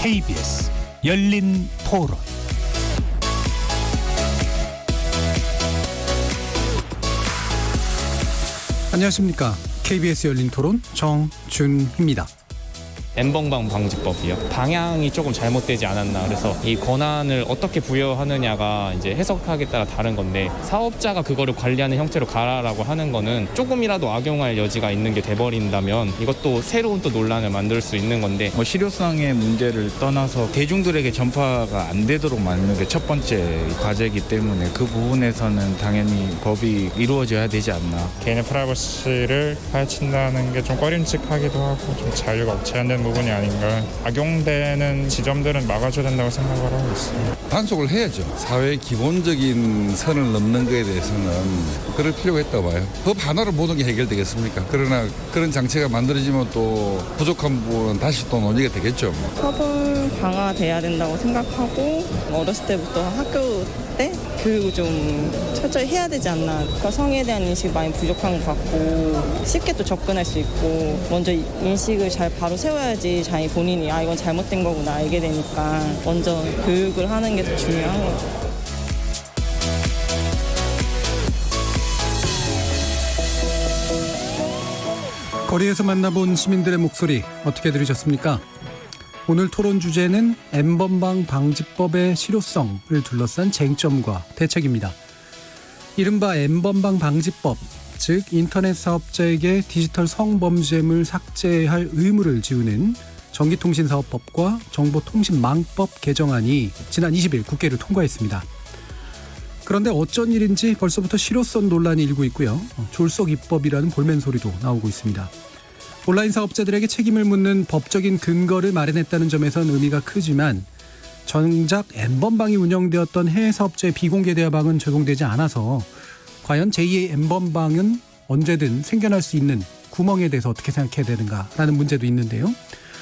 KBS 열린 토론. 안녕하십니까. KBS 열린 토론 정준희입니다. N번방 방지법이요. 방향이 조금 잘못되지 않았나. 그래서 이 권한을 어떻게 부여하느냐가 이제 해석하기에 따라 다른 건데, 사업자가 그거를 관리하는 형태로 가라라고 하는 거는 조금이라도 악용할 여지가 있는 게 돼버린다면 이것도 새로운 또 논란을 만들 수 있는 건데, 실효성의 문제를 떠나서 대중들에게 전파가 안 되도록 만드는 게 첫 번째 과제이기 때문에 그 부분에서는 당연히 법이 이루어져야 되지 않나. 개인의 프라이버시를 파헤친다는 게 좀 꺼림칙하기도 하고 좀 자유가 제한되는 부분이 아닌가. 악용되는 지점들은 막아줘야 된다고 생각을 하고 있습니다. 단속을 해야죠. 사회의 기본적인 선을 넘는 것에 대해서는 그럴 필요가 있다고 봐요. 법 하나로 모든 게 해결되겠습니까? 그러나 그런 장치가 만들어지면 또 부족한 부분은 다시 또 논의가 되겠죠. 처벌 강화돼야 된다고 생각하고, 어렸을 때부터 학교 때 교육을 좀 철저히 해야 되지 않나. 그러니까 성에 대한 인식이 많이 부족한 것 같고, 쉽게 또 접근할 수 있고, 먼저 인식을 잘 바로 세워야지 자기 본인이 이건 잘못된 거구나 알게 되니까 먼저 교육을 하는 게 더 중요한 것 같아요. 거리에서 만나본 시민들의 목소리 어떻게 들으셨습니까? 오늘 토론 주제는 N번방 방지법의 실효성을 둘러싼 쟁점과 대책입니다. 이른바 N번방 방지법, 즉 인터넷 사업자에게 디지털 성범죄물 삭제할 의무를 지우는 전기통신사업법과 정보통신망법 개정안이 지난 20일 국회를 통과했습니다. 그런데 어쩐 일인지 벌써부터 실효성 논란이 일고 있고요. 졸속 입법이라는 볼멘 소리도 나오고 있습니다. 온라인 사업자들에게 책임을 묻는 법적인 근거를 마련했다는 점에선 의미가 크지만, 정작 N번방이 운영되었던 해외 사업자의 비공개 대화방은 적용되지 않아서 과연 제2의 N번방은 언제든 생겨날 수 있는 구멍에 대해서 어떻게 생각해야 되는가라는 문제도 있는데요.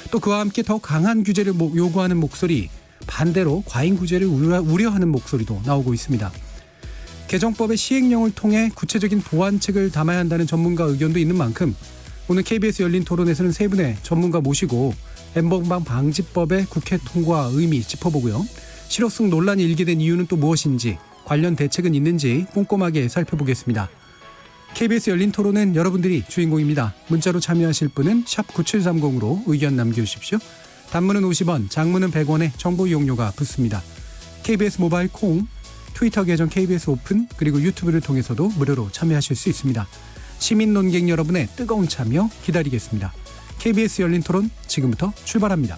또 그와 함께 더 강한 규제를 요구하는 목소리, 반대로 과잉 규제를 우려하는 목소리도 나오고 있습니다. 개정법의 시행령을 통해 구체적인 보완책을 담아야 한다는 전문가 의견도 있는 만큼 오늘 KBS 열린 토론에서는 세 분의 전문가 모시고 N번방 방지법의 국회 통과 의미 짚어보고요. 실효성 논란이 일게 된 이유는 또 무엇인지, 관련 대책은 있는지 꼼꼼하게 살펴보겠습니다. KBS 열린 토론은 여러분들이 주인공입니다. 문자로 참여하실 분은 샵 9730으로 의견 남겨주십시오. 단문은 50원, 장문은 100원에 정보 이용료가 붙습니다. KBS 모바일 콩, 트위터 계정 KBS 오픈, 그리고 유튜브를 통해서도 무료로 참여하실 수 있습니다. 시민 논객 여러분의 뜨거운 참여 기다리겠습니다. KBS 열린 토론 지금부터 출발합니다.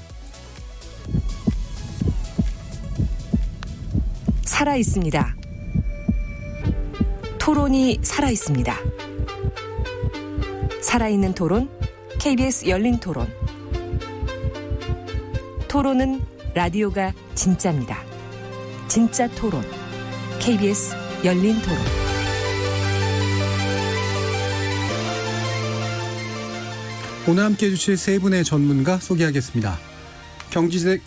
살아있습니다. 토론이 살아있습니다. 살아있는 토론, KBS 열린 토론. 토론은 라디오가 진짜입니다. 진짜 토론, KBS 열린 토론. 오늘 함께해 주실 세 분의 전문가 소개하겠습니다.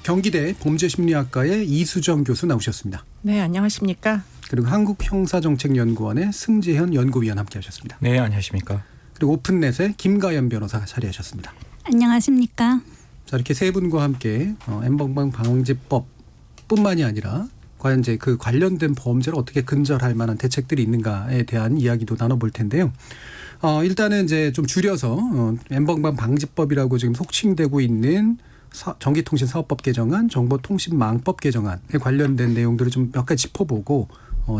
경기대 범죄심리학과의 이수정 교수 나오셨습니다. 네, 안녕하십니까. 그리고 한국형사정책연구원의 승재현 연구위원 함께하셨습니다. 네, 안녕하십니까. 그리고 오픈넷의 김가연 변호사가 자리하셨습니다. 안녕하십니까. 자, 이렇게 세 분과 함께 N번방 방지법뿐만이 아니라 과연 이제 그 관련된 범죄를 어떻게 근절할 만한 대책들이 있는가에 대한 이야기도 나눠볼 텐데요. 일단은 이제 좀 줄여서 N번방 방지법이라고 지금 속칭되고 있는 전기통신사업법 개정안, 정보통신망법 개정안에 관련된 내용들을 좀 몇 가지 짚어보고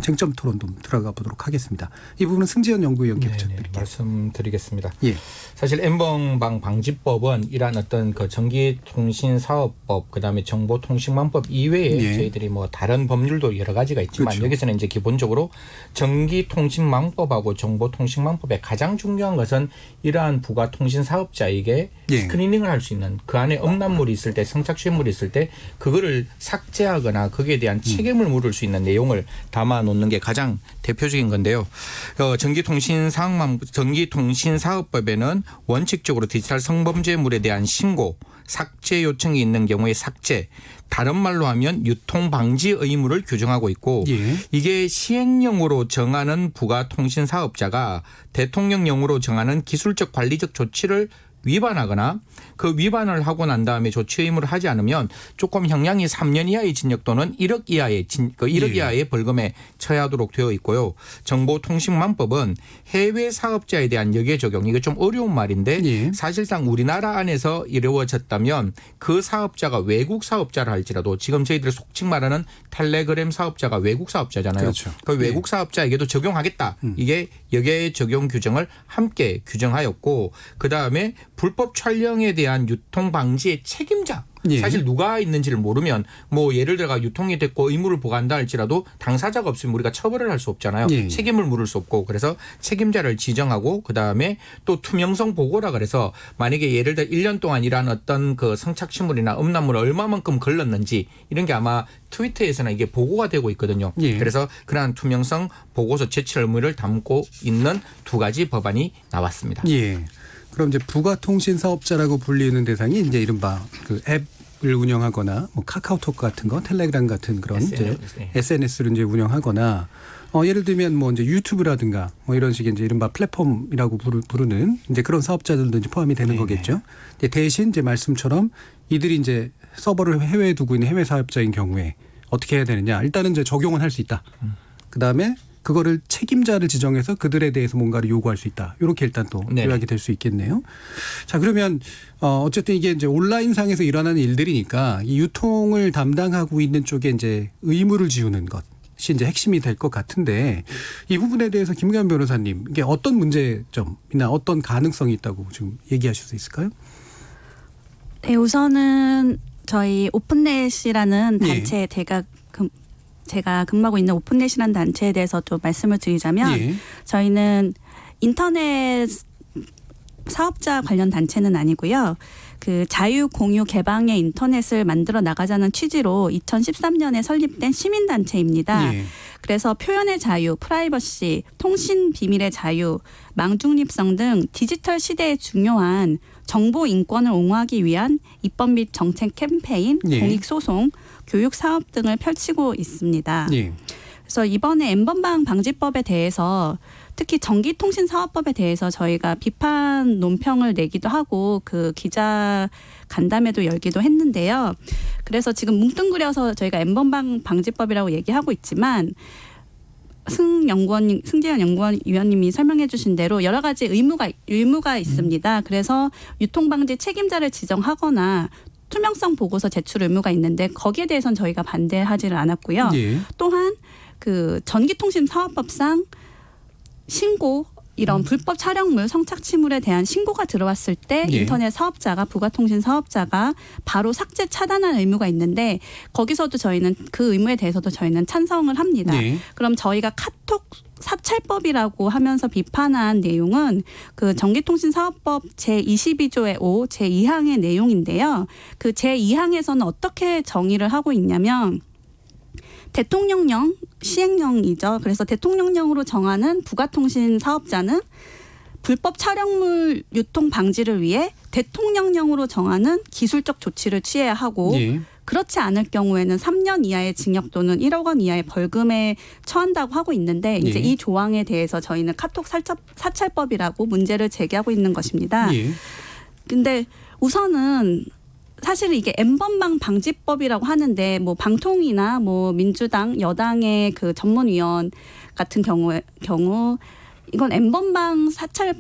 쟁점 토론 좀 들어가 보도록 하겠습니다. 이 부분은 승재현 연구위원께 부탁드릴게요. 말씀드리겠습니다. 예. 사실 N번방 방지법은 이러한 어떤 그 전기통신사업법, 그다음에 정보통신망법 이외에 예. 저희들이 뭐 다른 법률도 여러 가지가 있지만, 그렇죠. 여기서는 이제 기본적으로 전기통신망법하고 정보통신망법의 가장 중요한 것은 이러한 부가통신사업자에게 예. 스크리닝을 할 수 있는, 그 안에 음란물이 있을 때, 성착취물이 있을 때 그거를 삭제하거나 거기에 대한 책임을 물을 수 있는 내용을 담아 놓는 게 가장 대표적인 건데요. 전기통신사업법에는 원칙적으로 디지털 성범죄물에 대한 신고, 삭제 요청이 있는 경우에 삭제, 다른 말로 하면 유통 방지 의무를 규정하고 있고, 예. 이게 시행령으로 정하는 부가통신 사업자가 대통령령으로 정하는 기술적 관리적 조치를 위반하거나 그 위반을 하고 난 다음에 조치 의무를 하지 않으면 조금 형량이 3년 이하의 징역 또는 1억 이하의 1억 예. 이하의 벌금에 처하도록 되어 있고요. 정보통신망법은 해외 사업자에 대한 역외 적용, 이거 좀 어려운 말인데 예. 사실상 우리나라 안에서 이루어졌다면 그 사업자가 외국 사업자를 할지라도 지금 저희들이 속칭 말하는 텔레그램 사업자가 외국 사업자잖아요. 그렇죠. 그 외국 사업자에게도 적용하겠다. 이게 역외 적용 규정을 함께 규정하였고 그다음에 불법 촬영에 대한 유통 방지의 책임자. 예. 사실 누가 있는지를 모르면 뭐 예를 들어 유통이 됐고 의무를 보고한다 할지라도 당사자가 없으면 우리가 처벌을 할 수 없잖아요. 예. 책임을 물을 수 없고 그래서 책임자를 지정하고 그다음에 또 투명성 보고라 그래서 만약에 예를 들어 1년 동안 일한 어떤 그 성착취물이나 음란물을 얼마만큼 걸렀는지 이런 게 아마 트위터에서는 이게 보고가 되고 있거든요. 예. 그래서 그러한 투명성 보고서 제출 의무를 담고 있는 두 가지 법안이 나왔습니다. 예. 그럼 이제 부가통신 사업자라고 불리는 대상이 이제 이른바 그 앱을 운영하거나 뭐 카카오톡 같은 거, 텔레그램 같은 그런 이제 SNS를 이제 운영하거나 예를 들면 뭐 이제 유튜브라든가 뭐 이런 식의 이제 이른바 플랫폼이라고 부르는 이제 그런 사업자들도 이제 포함이 되는 거겠죠. 이제 대신 이제 말씀처럼 이들이 이제 서버를 해외에 두고 있는 해외 사업자인 경우에 어떻게 해야 되느냐. 일단은 이제 적용은 할 수 있다. 그다음에 그거를 책임자를 지정해서 그들에 대해서 뭔가를 요구할 수 있다. 이렇게 일단 또 요약이 될 수 있겠네요. 자, 그러면 어쨌든 이게 이제 온라인상에서 일어나는 일들이니까 이 유통을 담당하고 있는 쪽에 이제 의무를 지우는 것이 이제 핵심이 될 것 같은데 이 부분에 대해서 김가연 변호사님 이게 어떤 문제점이나 어떤 가능성이 있다고 지금 얘기하실 수 있을까요? 네, 우선은 저희 오픈넷이라는 단체 제가 근무하고 있는 오픈넷이라는 단체에 대해서 좀 말씀을 드리자면 예. 저희는 인터넷 사업자 관련 단체는 아니고요. 그 자유 공유 개방의 인터넷을 만들어 나가자는 취지로 2013년에 설립된 시민단체입니다. 예. 그래서 표현의 자유, 프라이버시, 통신 비밀의 자유, 망중립성 등 디지털 시대에 중요한 정보 인권을 옹호하기 위한 입법 및 정책 캠페인, 예. 공익소송, 교육 사업 등을 펼치고 있습니다. 예. 그래서 이번에 N번방 방지법에 대해서 특히 전기통신사업법에 대해서 저희가 비판 논평을 내기도 하고 그 기자 간담회도 열기도 했는데요. 그래서 지금 뭉뚱그려서 저희가 N번방 방지법이라고 얘기하고 있지만 승재현 연구위원님이 설명해 주신 대로 여러 가지 의무가 있습니다. 그래서 유통방지 책임자를 지정하거나 투명성 보고서 제출 의무가 있는데 거기에 대해서는 저희가 반대하지를 않았고요. 예. 또한 그 전기통신사업법상 신고 이런 불법 촬영물, 성착취물에 대한 신고가 들어왔을 때 예. 인터넷 사업자가 부가통신 사업자가 바로 삭제 차단할 의무가 있는데 거기서도 저희는 그 의무에 대해서도 저희는 찬성을 합니다. 예. 그럼 저희가 카톡 사찰법이라고 하면서 비판한 내용은 그 전기통신사업법 제22조의 5 제2항의 내용인데요. 그 제2항에서는 어떻게 정의를 하고 있냐면 대통령령 시행령이죠. 그래서 대통령령으로 정하는 부가통신 사업자는 불법 촬영물 유통 방지를 위해 대통령령으로 정하는 기술적 조치를 취해야 하고 예. 그렇지 않을 경우에는 3년 이하의 징역 또는 1억 원 이하의 벌금에 처한다고 하고 있는데 이제 예. 이 조항에 대해서 저희는 카톡 사찰법이라고 문제를 제기하고 있는 것입니다. 예. 근데 우선은 사실은 이게 N번방 방지법이라고 하는데 뭐 방통이나 뭐 민주당 여당의 그 전문위원 같은 경우 이건 N번방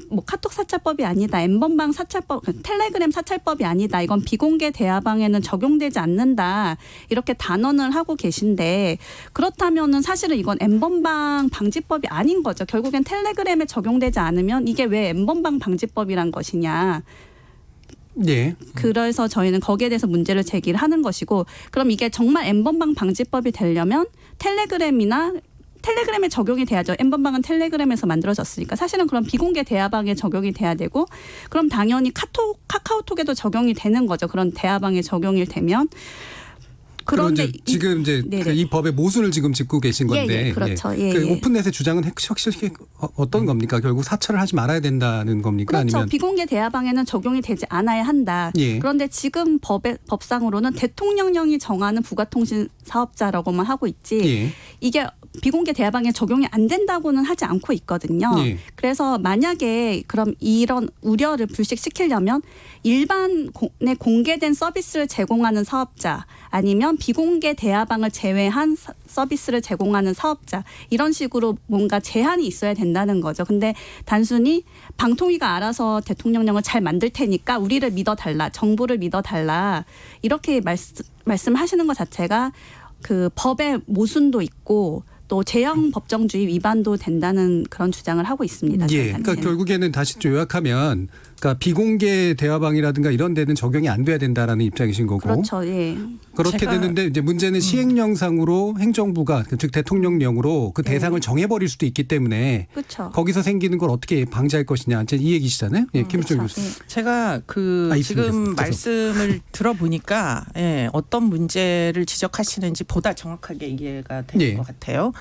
뭐 카톡 사찰법이 아니다. N번방 사찰법, 텔레그램 사찰법이 아니다. 이건 비공개 대화방에는 적용되지 않는다. 이렇게 단언을 하고 계신데 그렇다면은 사실은 이건 N번방 방지법이 아닌 거죠. 결국엔 텔레그램에 적용되지 않으면 이게 왜 N번방 방지법이란 것이냐. 예. 그래서 저희는 거기에 대해서 문제를 제기를 하는 것이고 그럼 이게 정말 N번방 방지법이 되려면 텔레그램에 적용이 돼야죠. N번방은 텔레그램에서 만들어졌으니까 사실은 그럼 비공개 대화방에 적용이 돼야 되고 그럼 당연히 카카오톡에도 적용이 되는 거죠. 그런 대화방에 적용이 되면. 그런데 지금 이제 이 법의 모순을 지금 짚고 계신 건데, 예, 그렇죠. 예, 그 예. 오픈넷의 주장은 확실히 어떤 겁니까? 결국 사찰을 하지 말아야 된다는 겁니까? 그렇죠. 아니면 비공개 대화방에는 적용이 되지 않아야 한다. 예. 그런데 지금 법상으로는 대통령령이 정하는 부가통신 사업자라고만 하고 있지. 예. 이게 비공개 대화방에 적용이 안 된다고는 하지 않고 있거든요. 예. 그래서 만약에 그럼 이런 우려를 불식시키려면 일반에 공개된 서비스를 제공하는 사업자 아니면 비공개 대화방을 제외한 서비스를 제공하는 사업자 이런 식으로 뭔가 제한이 있어야 된다는 거죠. 근데 단순히 방통위가 알아서 대통령령을 잘 만들 테니까 우리를 믿어달라, 정부를 믿어달라 이렇게 말씀하시는 것 자체가 그 법의 모순도 있고 또 제형 법정주의 위반도 된다는 그런 주장을 하고 있습니다. 예, 그러니까 결국에는 다시 좀 요약하면, 그러니까 비공개 대화방이라든가 이런 데는 적용이 안 돼야 된다라는 입장이신 거고. 그렇죠. 예. 그렇게 되는데 이제 문제는 시행령상으로 행정부가 즉 대통령령으로 그 대상을 정해버릴 수도 있기 때문에 그렇죠. 거기서 생기는 걸 어떻게 방지할 것이냐, 이제 이 얘기시잖아요. 예, 김수정 그렇죠. 교수. 제가 그 지금 말씀을 들어보니까 어떤 문제를 지적하시는지 보다 정확하게 이해가 되는 것 같아요.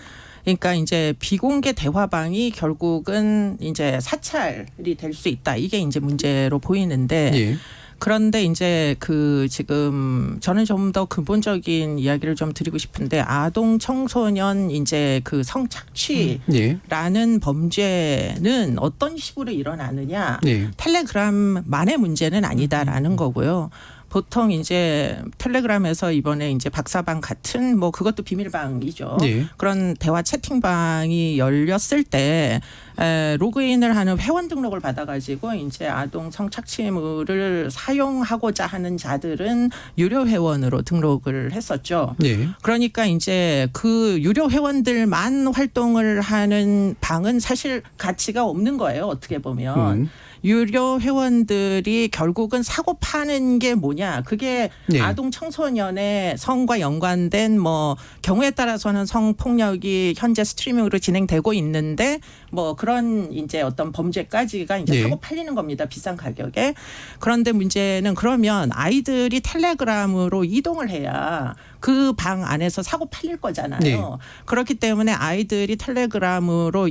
그러니까 이제 비공개 대화방이 결국은 이제 사찰이 될 수 있다. 이게 이제 문제로 보이는데 예. 그런데 이제 그 지금 저는 좀 더 근본적인 이야기를 좀 드리고 싶은데 아동 청소년 이제 그 성착취라는 범죄는 어떤 식으로 일어나느냐. 예. 텔레그램만의 문제는 아니다라는 거고요. 보통 이제 텔레그램에서 이번에 이제 박사방 같은 뭐 그것도 비밀방이죠. 예. 그런 대화 채팅방이 열렸을 때 로그인을 하는 회원 등록을 받아가지고 이제 아동 성착취물을 사용하고자 하는 자들은 유료 회원으로 등록을 했었죠. 예. 그러니까 이제 그 유료 회원들만 활동을 하는 방은 사실 가치가 없는 거예요. 어떻게 보면. 유료 회원들이 결국은 사고 파는 게 뭐냐. 그게 네. 아동 청소년의 성과 연관된 뭐 경우에 따라서는 성폭력이 현재 스트리밍으로 진행되고 있는데 뭐 그런 이제 어떤 범죄까지가 이제 네. 사고 팔리는 겁니다. 비싼 가격에. 그런데 문제는 그러면 아이들이 텔레그램으로 이동을 해야 그 방 안에서 사고 팔릴 거잖아요. 네. 그렇기 때문에 아이들이 텔레그램으로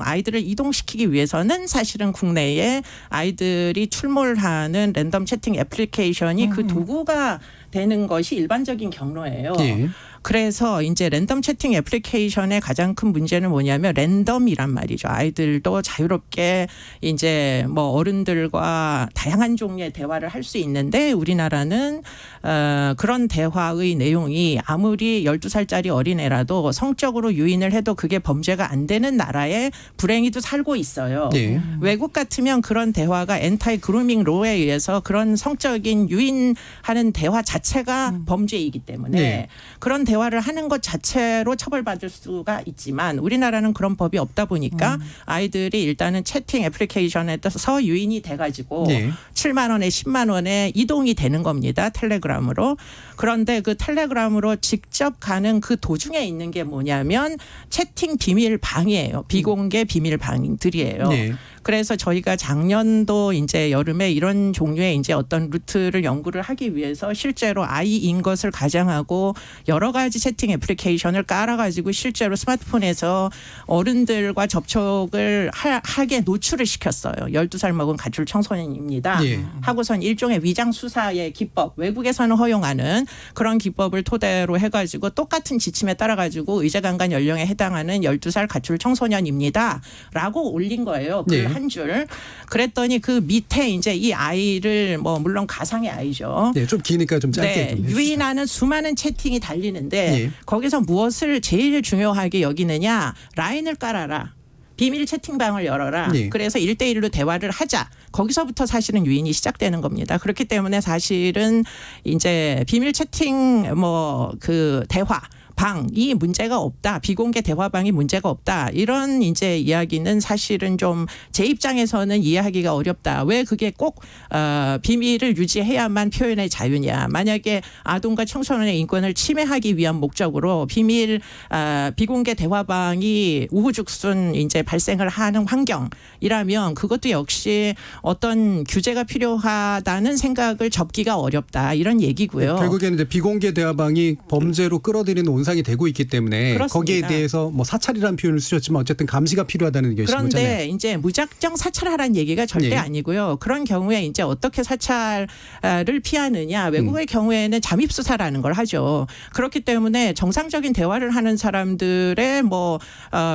아이들을 이동시키기 위해서는 사실은 국내에 아이들이 출몰하는 랜덤 채팅 애플리케이션이 그 도구가 되는 것이 일반적인 경로예요. 예. 그래서 이제 랜덤 채팅 애플리케이션의 가장 큰 문제는 뭐냐면 랜덤이란 말이죠. 아이들도 자유롭게 이제 뭐 어른들과 다양한 종류의 대화를 할 수 있는데 우리나라는 그런 대화의 내용이 아무리 12살짜리 어린애라도 성적으로 유인을 해도 그게 범죄가 안 되는 나라에 불행히도 살고 있어요. 예. 외국 같으면 그런 대화가 엔타이 그루밍 로에 의해서 그런 성적인 유인하는 대화 자체가 범죄이기 때문에 네. 그런 대화를 하는 것 자체로 처벌받을 수가 있지만 우리나라는 그런 법이 없다 보니까 아이들이 일단은 채팅 애플리케이션에 떠서 유인이 돼가지고 네. 7만 원에 10만 원에 이동이 되는 겁니다. 텔레그램으로. 그런데 그 텔레그램으로 직접 가는 그 도중에 있는 게 뭐냐면 채팅 비밀 방이에요. 비공개 비밀 방들이에요. 네. 그래서 저희가 작년도 이제 여름에 이런 종류의 이제 어떤 루트를 연구를 하기 위해서 실제로 아이인 것을 가정하고 여러 가지 채팅 애플리케이션을 깔아가지고 실제로 스마트폰에서 어른들과 접촉을 하게 노출을 시켰어요. 12살 먹은 가출 청소년입니다. 예. 하고선 일종의 위장 수사의 기법, 외국에서는 허용하는 그런 기법을 토대로 해가지고 똑같은 지침에 따라가지고 의제강간 연령에 해당하는 12살 가출 청소년입니다라고 올린 거예요. 글 한 줄. 그랬더니 그 밑에 이제 이 아이를 뭐 물론 가상의 아이죠. 네, 좀 기니까 좀 짧게 좀 해주시죠. 유인하는 수많은 채팅이 달리는데 예. 거기서 무엇을 제일 중요하게 여기느냐. 라인을 깔아라. 비밀 채팅방을 열어라. 예. 그래서 1대1로 대화를 하자. 거기서부터 사실은 유인이 시작되는 겁니다. 그렇기 때문에 사실은 이제 비밀 채팅 뭐 그 대화 방이 문제가 없다. 비공개 대화방이 문제가 없다. 이런 이제 이야기는 사실은 좀 제 입장에서는 이해하기가 어렵다. 왜 그게 꼭 비밀을 유지해야만 표현의 자유냐. 만약에 아동과 청소년의 인권을 침해하기 위한 목적으로 비공개 대화방이 우후죽순 이제 발생을 하는 환경이라면 그것도 역시 어떤 규제가 필요하다는 생각을 접기가 어렵다. 이런 얘기고요. 결국에는 이제 비공개 대화방이 범죄로 끌어들이는 온상이 되고 있기 때문에 그렇습니다. 거기에 대해서 뭐 사찰이라는 표현을 쓰셨지만 어쨌든 감시가 필요하다는 의견이신 그런데 거잖아요. 이제 무작정 사찰하라는 얘기가 절대 예. 아니고요. 그런 경우에 이제 어떻게 사찰을 피하느냐. 외국의 경우에는 잠입 수사라는 걸 하죠. 그렇기 때문에 정상적인 대화를 하는 사람들의 뭐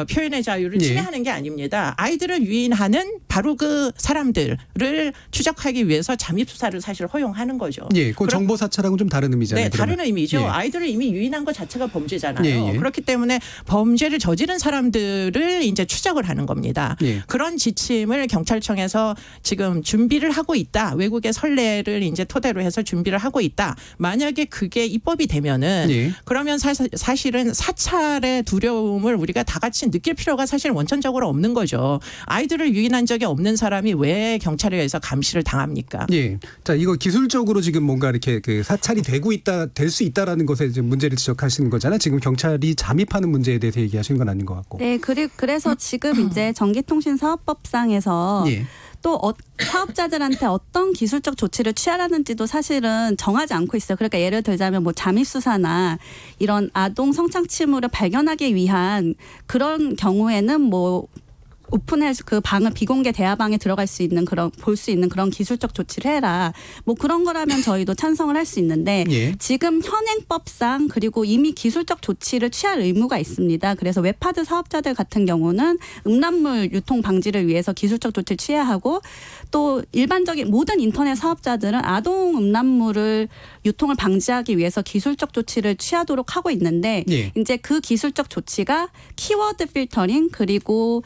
표현의 자유를 예. 침해하는 게 아닙니다. 아이들을 유인하는 바로 그 사람들을 추적하기 위해서 잠입 수사를 사실 허용하는 거죠. 예, 그 그럼- 정보 사찰하고는 좀 다른 의미잖아요. 네, 그러면. 다른 의미죠. 예. 아이들을 이미 유인한 것 자체가 범죄잖아요. 예, 예. 그렇기 때문에 범죄를 저지른 사람들을 이제 추적을 하는 겁니다. 예. 그런 지침을 경찰청에서 지금 준비를 하고 있다. 외국의 선례를 이제 토대로 해서 준비를 하고 있다. 만약에 그게 입법이 되면은 예. 그러면 사실은 사찰의 두려움을 우리가 다 같이 느낄 필요가 사실 원천적으로 없는 거죠. 아이들을 유인한 적이 없는 사람이 왜 경찰에 의해서 감시를 당합니까? 예. 자, 이거 기술적으로 지금 뭔가 이렇게 그 사찰이 되고 있다, 될 수 있다라는 것에 이제 문제를 지적하시는 거잖아요. 지금 경찰이 잠입하는 문제에 대해서 얘기하시는 건 아닌 것 같고. 네, 그래서 지금 이제 전기통신사업법상에서 예. 또 사업자들한테 어떤 기술적 조치를 취하라는지도 사실은 정하지 않고 있어요. 그러니까 예를 들자면 뭐 잠입수사나 이런 아동 성착취물을 발견하기 위한 그런 경우에는 뭐 오픈해서 그 방을 비공개 대화방에 들어갈 수 있는 그런 볼 수 있는 그런 기술적 조치를 해라. 뭐 그런 거라면 저희도 찬성을 할 수 있는데 예. 지금 현행법상 그리고 이미 기술적 조치를 취할 의무가 있습니다. 그래서 웹하드 사업자들 같은 경우는 음란물 유통 방지를 위해서 기술적 조치를 취해야 하고 또 일반적인 모든 인터넷 사업자들은 아동 음란물을 유통을 방지하기 위해서 기술적 조치를 취하도록 하고 있는데 예. 이제 그 기술적 조치가 키워드 필터링 그리고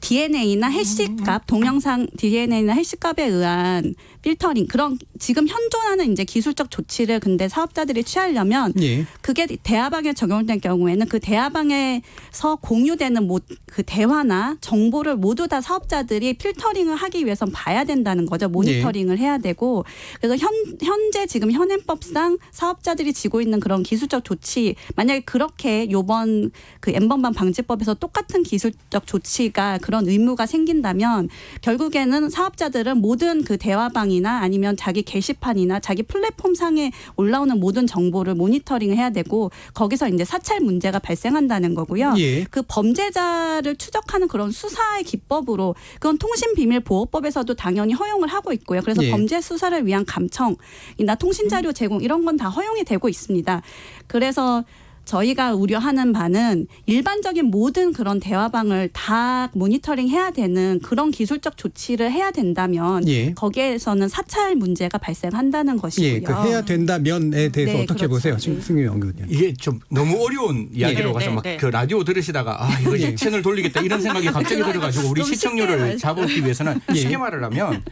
DNA나 해시값, 동영상 DNA나 해시값에 의한 필터링 그런 지금 현존하는 이제 기술적 조치를 근데 사업자들이 취하려면 예. 그게 대화방에 적용된 경우에는 그 대화방에서 공유되는 그 대화나 정보를 모두 다 사업자들이 필터링을 하기 위해선 봐야 된다는 거죠. 모니터링을 해야 되고 그래서 현재 지금 현행법상 사업자들이 지고 있는 그런 기술적 조치 만약에 그렇게 요번 그 N번방 방지법에서 똑같은 기술적 조치가 그런 의무가 생긴다면 결국에는 사업자들은 모든 그 대화방이나 아니면 자기 게시판이나 자기 플랫폼 상에 올라오는 모든 정보를 모니터링을 해야 되고 거기서 이제 사찰 문제가 발생한다는 거고요. 예. 그 범죄자를 추적하는 그런 수사의 기법으로 그건 통신비밀보호법에서도 당연히 허용을 하고 있고요. 그래서 예. 범죄 수사를 위한 감청이나 통신자료 제공 이런 건 다 허용이 되고 있습니다. 그래서 저희가 우려하는 바는 일반적인 모든 그런 대화방을 다 모니터링 해야 되는 그런 기술적 조치를 해야 된다면 예. 거기에서는 사찰 문제가 발생한다는 것이고요. 예. 그 해야 된다면에 대해서 네, 어떻게 그렇죠. 보세요? 네. 승용 의원님. 이게 좀 너무 어려운 이야기로 네, 가서 네, 막 네. 그 라디오 들으시다가 아 이거 예. 채널 돌리겠다 이런 생각이 갑자기 들어가지고 우리 너무 쉽게 시청률을 말씀- 잡기 위해서는 쉽게 말을 하면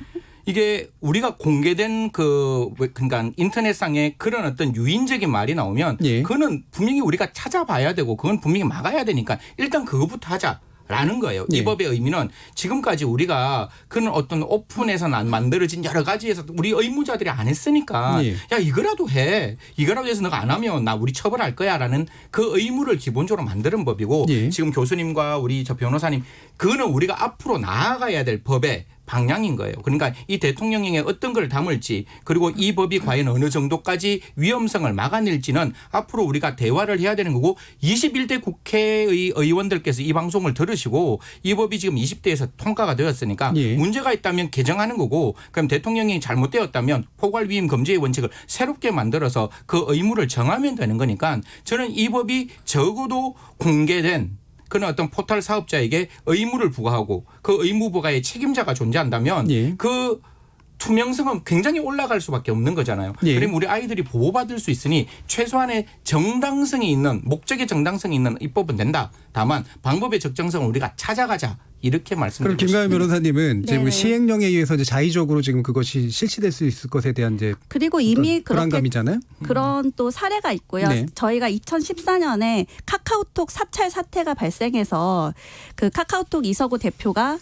이게 우리가 공개된 그러니까 인터넷상에 그런 어떤 유인적인 말이 나오면 예. 그거는 분명히 우리가 찾아봐야 되고 그건 분명히 막아야 되니까 일단 그거부터 하자. 라는 거예요. 예. 이 법의 의미는 지금까지 우리가 그런 어떤 오픈에서 만들어진 여러 가지에서 우리 의무자들이 안 했으니까 예. 야 이거라도 해. 이거라도 해서 너가 안 하면 나 우리 처벌할 거야라는 그 의무를 기본적으로 만드는 법이고 예. 지금 교수님과 우리 저 변호사님 그거는 우리가 앞으로 나아가야 될 법의 방향인 거예요. 그러니까 이 대통령령에 어떤 걸 담을지 그리고 이 법이 과연 어느 정도까지 위험성을 막아낼지는 앞으로 우리가 대화를 해야 되는 거고 21대 국회의 의원들께서 이 방송을 들으시고 이 법이 지금 20대에서 통과가 되었으니까 예. 문제가 있다면 개정하는 거고 그럼 대통령이 잘못되었다면 포괄위임 금지의 원칙을 새롭게 만들어서 그 의무를 정하면 되는 거니까 저는 이 법이 적어도 공개된 그런 어떤 포털 사업자에게 의무를 부과하고 그 의무 부과의 책임자가 존재한다면 예. 그 투명성은 굉장히 올라갈 수밖에 없는 거잖아요. 예. 그러면 우리 아이들이 보호받을 수 있으니 최소한의 정당성이 있는 목적의 정당성이 있는 입법은 된다. 다만 방법의 적정성을 우리가 찾아가자. 이렇게 그럼 말씀드리고 김가연 싶습니다. 변호사님은 지금 네. 시행령에 의해서 이제 자의적으로 지금 그것이 실시될 수 있을 것에 대한 이제 그리고 이미 어떤 그렇게 불안감이잖아요. 그런 또 사례가 있고요. 네. 저희가 2014년에 카카오톡 사찰 사태가 발생해서 그 카카오톡 이서구 대표가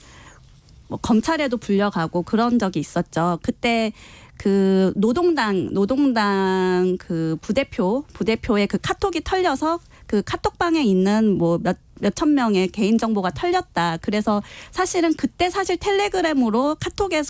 뭐 검찰에도 불려가고 그런 적이 있었죠. 그때 그 노동당 그 부대표의 그 카톡이 털려서 그 카톡방에 있는 뭐 몇천 명의 개인정보가 털렸다. 그래서 사실은 그때 사실 텔레그램으로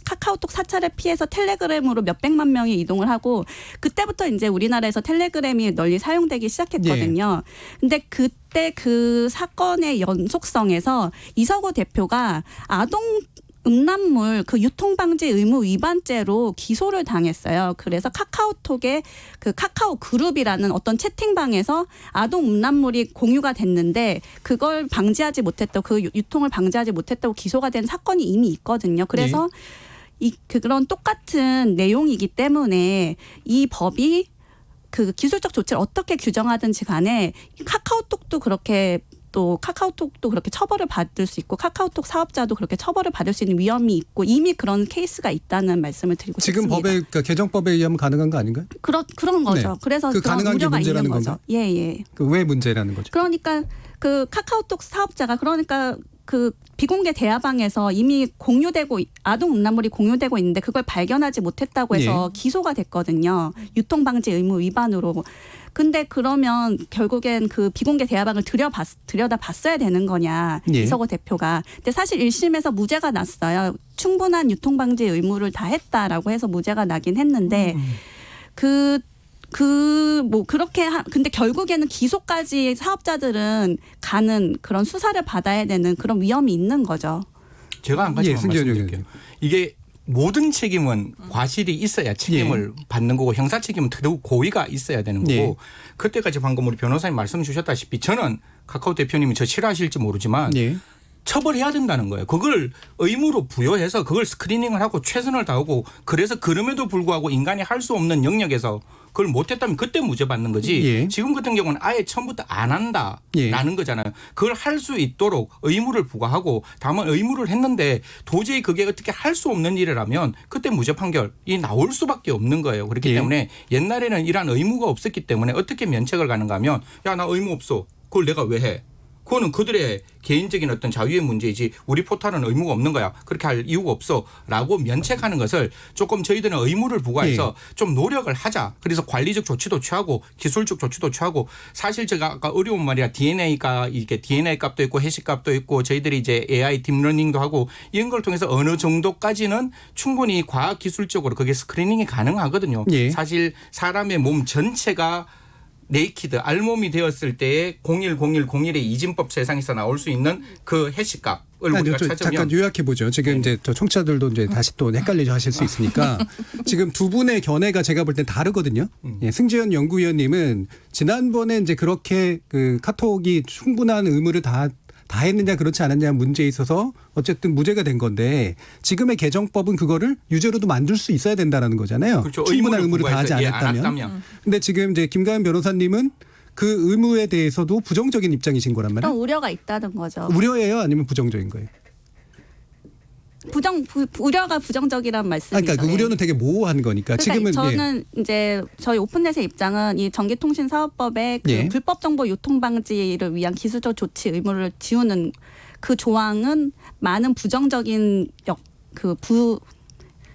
카카오톡 사찰을 피해서 텔레그램으로 몇백만 명이 이동을 하고 그때부터 이제 우리나라에서 텔레그램이 널리 사용되기 시작했거든요. 근데 그때 그 사건의 연속성에서 이석호 대표가 아동 음란물 그 유통방지 의무 위반죄로 기소를 당했어요. 그래서 카카오톡의 그 카카오 그룹이라는 어떤 채팅방에서 아동 음란물이 공유가 됐는데 그걸 방지하지 못했다고 그 유통을 방지하지 못했다고 기소가 된 사건이 이미 있거든요. 그래서 그런 똑같은 내용이기 때문에 이 법이 그 기술적 조치를 어떻게 규정하든지 간에 카카오톡도 그렇게 처벌을 받을 수 있고 카카오톡 사업자도 그렇게 처벌을 받을 수 있는 위험이 있고 이미 그런 케이스가 있다는 말씀을 드리고 지금 싶습니다. 법에 그러니까 개정법에 의하면 가능한 거 아닌가요? 그런 거죠. 네. 그래서 그 그런 가능한 게 우려가 문제라는 있는 거죠. 건가? 예. 그 왜 문제라는 거죠? 그러니까 그 카카오톡 사업자가 그러니까 그 비공개 대화방에서 이미 아동 음란물이 공유되고 있는데 그걸 발견하지 못했다고 해서 기소가 됐거든요. 유통방지 의무 위반으로. 근데 그러면 결국엔 그 비공개 대화방을 들여다 봤어야 되는 거냐. 이석호 대표가. 근데 사실 1심에서 무죄가 났어요. 충분한 유통방지 의무를 다 했다라고 해서 무죄가 나긴 했는데 근데 결국에는 기소까지 사업자들은 가는 그런 수사를 받아야 되는 그런 위험이 있는 거죠. 제가 한 가지만 승재원 말씀드릴게요. 이게 모든 책임은 과실이 있어야 책임을 받는 거고 형사 책임은 더욱 고의가 있어야 되는 거고 그때까지 방금 우리 변호사님 말씀 주셨다시피 저는 카카오 대표님이 저 싫어하실지 모르지만 처벌해야 된다는 거예요. 그걸 의무로 부여해서 그걸 스크리닝을 하고 최선을 다하고 그래서 그럼에도 불구하고 인간이 할 수 없는 영역에서 그걸 못했다면 그때 무죄 받는 거지. 지금 같은 경우는 아예 처음부터 안 한다라는 거잖아요. 그걸 할 수 있도록 의무를 부과하고 다만 의무를 했는데 도저히 그게 어떻게 할 수 없는 일이라면 그때 무죄 판결이 나올 수밖에 없는 거예요. 그렇기 때문에 옛날에는 이러한 의무가 없었기 때문에 어떻게 면책을 가는가 하면 야, 나 의무 없어. 그걸 내가 왜 해? 그거는 그들의 개인적인 어떤 자유의 문제이지 우리 포탈은 의무가 없는 거야. 그렇게 할 이유가 없어라고 면책하는 것을 조금 저희들은 의무를 부과해서 좀 노력을 하자. 그래서 관리적 조치도 취하고 기술적 조치도 취하고 사실 제가 아까 어려운 말이야 DNA가 이렇게 DNA 값도 있고 해시 값도 있고 저희들이 이제 AI 딥러닝도 하고 이런 걸 통해서 어느 정도까지는 충분히 과학 기술적으로 그게 스크리닝이 가능하거든요. 사실 사람의 몸 전체가 네이키드 알몸이 되었을 때의 010101의 이진법 세상에서 나올 수 있는 그 해시값을 우리가 찾으면 잠깐 요약해 보죠. 지금 이제 또 청취자들도 이제 다시 또 헷갈리죠 하실 수 있으니까 지금 두 분의 견해가 제가 볼 땐 다르거든요. 승재현 연구위원님은 지난번에 이제 그렇게 그 카톡이 충분한 의무를 다 했느냐 그렇지 않았냐 문제에 있어서 어쨌든 무죄가 된 건데 지금의 개정법은 그거를 유죄로도 만들 수 있어야 된다라는 거잖아요. 그렇죠. 충분한 의무를 다하지 않았다면. 근데 지금 이제 김가연 변호사님은 그 의무에 대해서도 부정적인 입장이신 거란 말이에요. 우려가 있다는 거죠. 우려예요, 아니면 부정적인 거예요? 우려가 부정적이란 말씀이죠. 그러니까 그 우려는 되게 모호한 거니까. 그러니까 지금은 저는 이제 저희 오픈넷의 입장은 이 전기통신사업법의 그 불법 정보 유통 방지를 위한 기술적 조치 의무를 지우는 그 조항은 많은 부정적인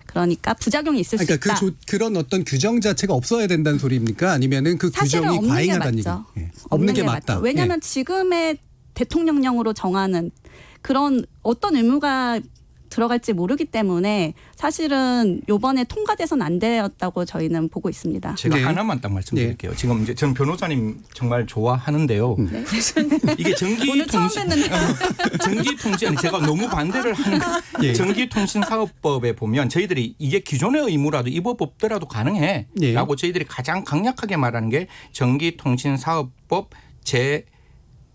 그러니까 부작용이 있을 수 있다. 그런 어떤 규정 자체가 없어야 된다는 소리입니까? 아니면은 그 규정이 과잉하다는 얘기? 없는 게 맞다. 왜냐하면 지금의 대통령령으로 정하는 그런 어떤 의무가 들어갈지 모르기 때문에 사실은 이번에 통과돼서는 안 되었다고 저희는 보고 있습니다. 제가 하나만 딱 말씀드릴게요. 지금 이제 저는 변호사님 정말 좋아하는데요. 이게 전기통신 제가 너무 반대를 하는 전기통신사업법에 보면 저희들이 이게 기존의 의무라도 이 법 없더라도 가능해라고 저희들이 가장 강력하게 말하는 게 전기통신사업법 제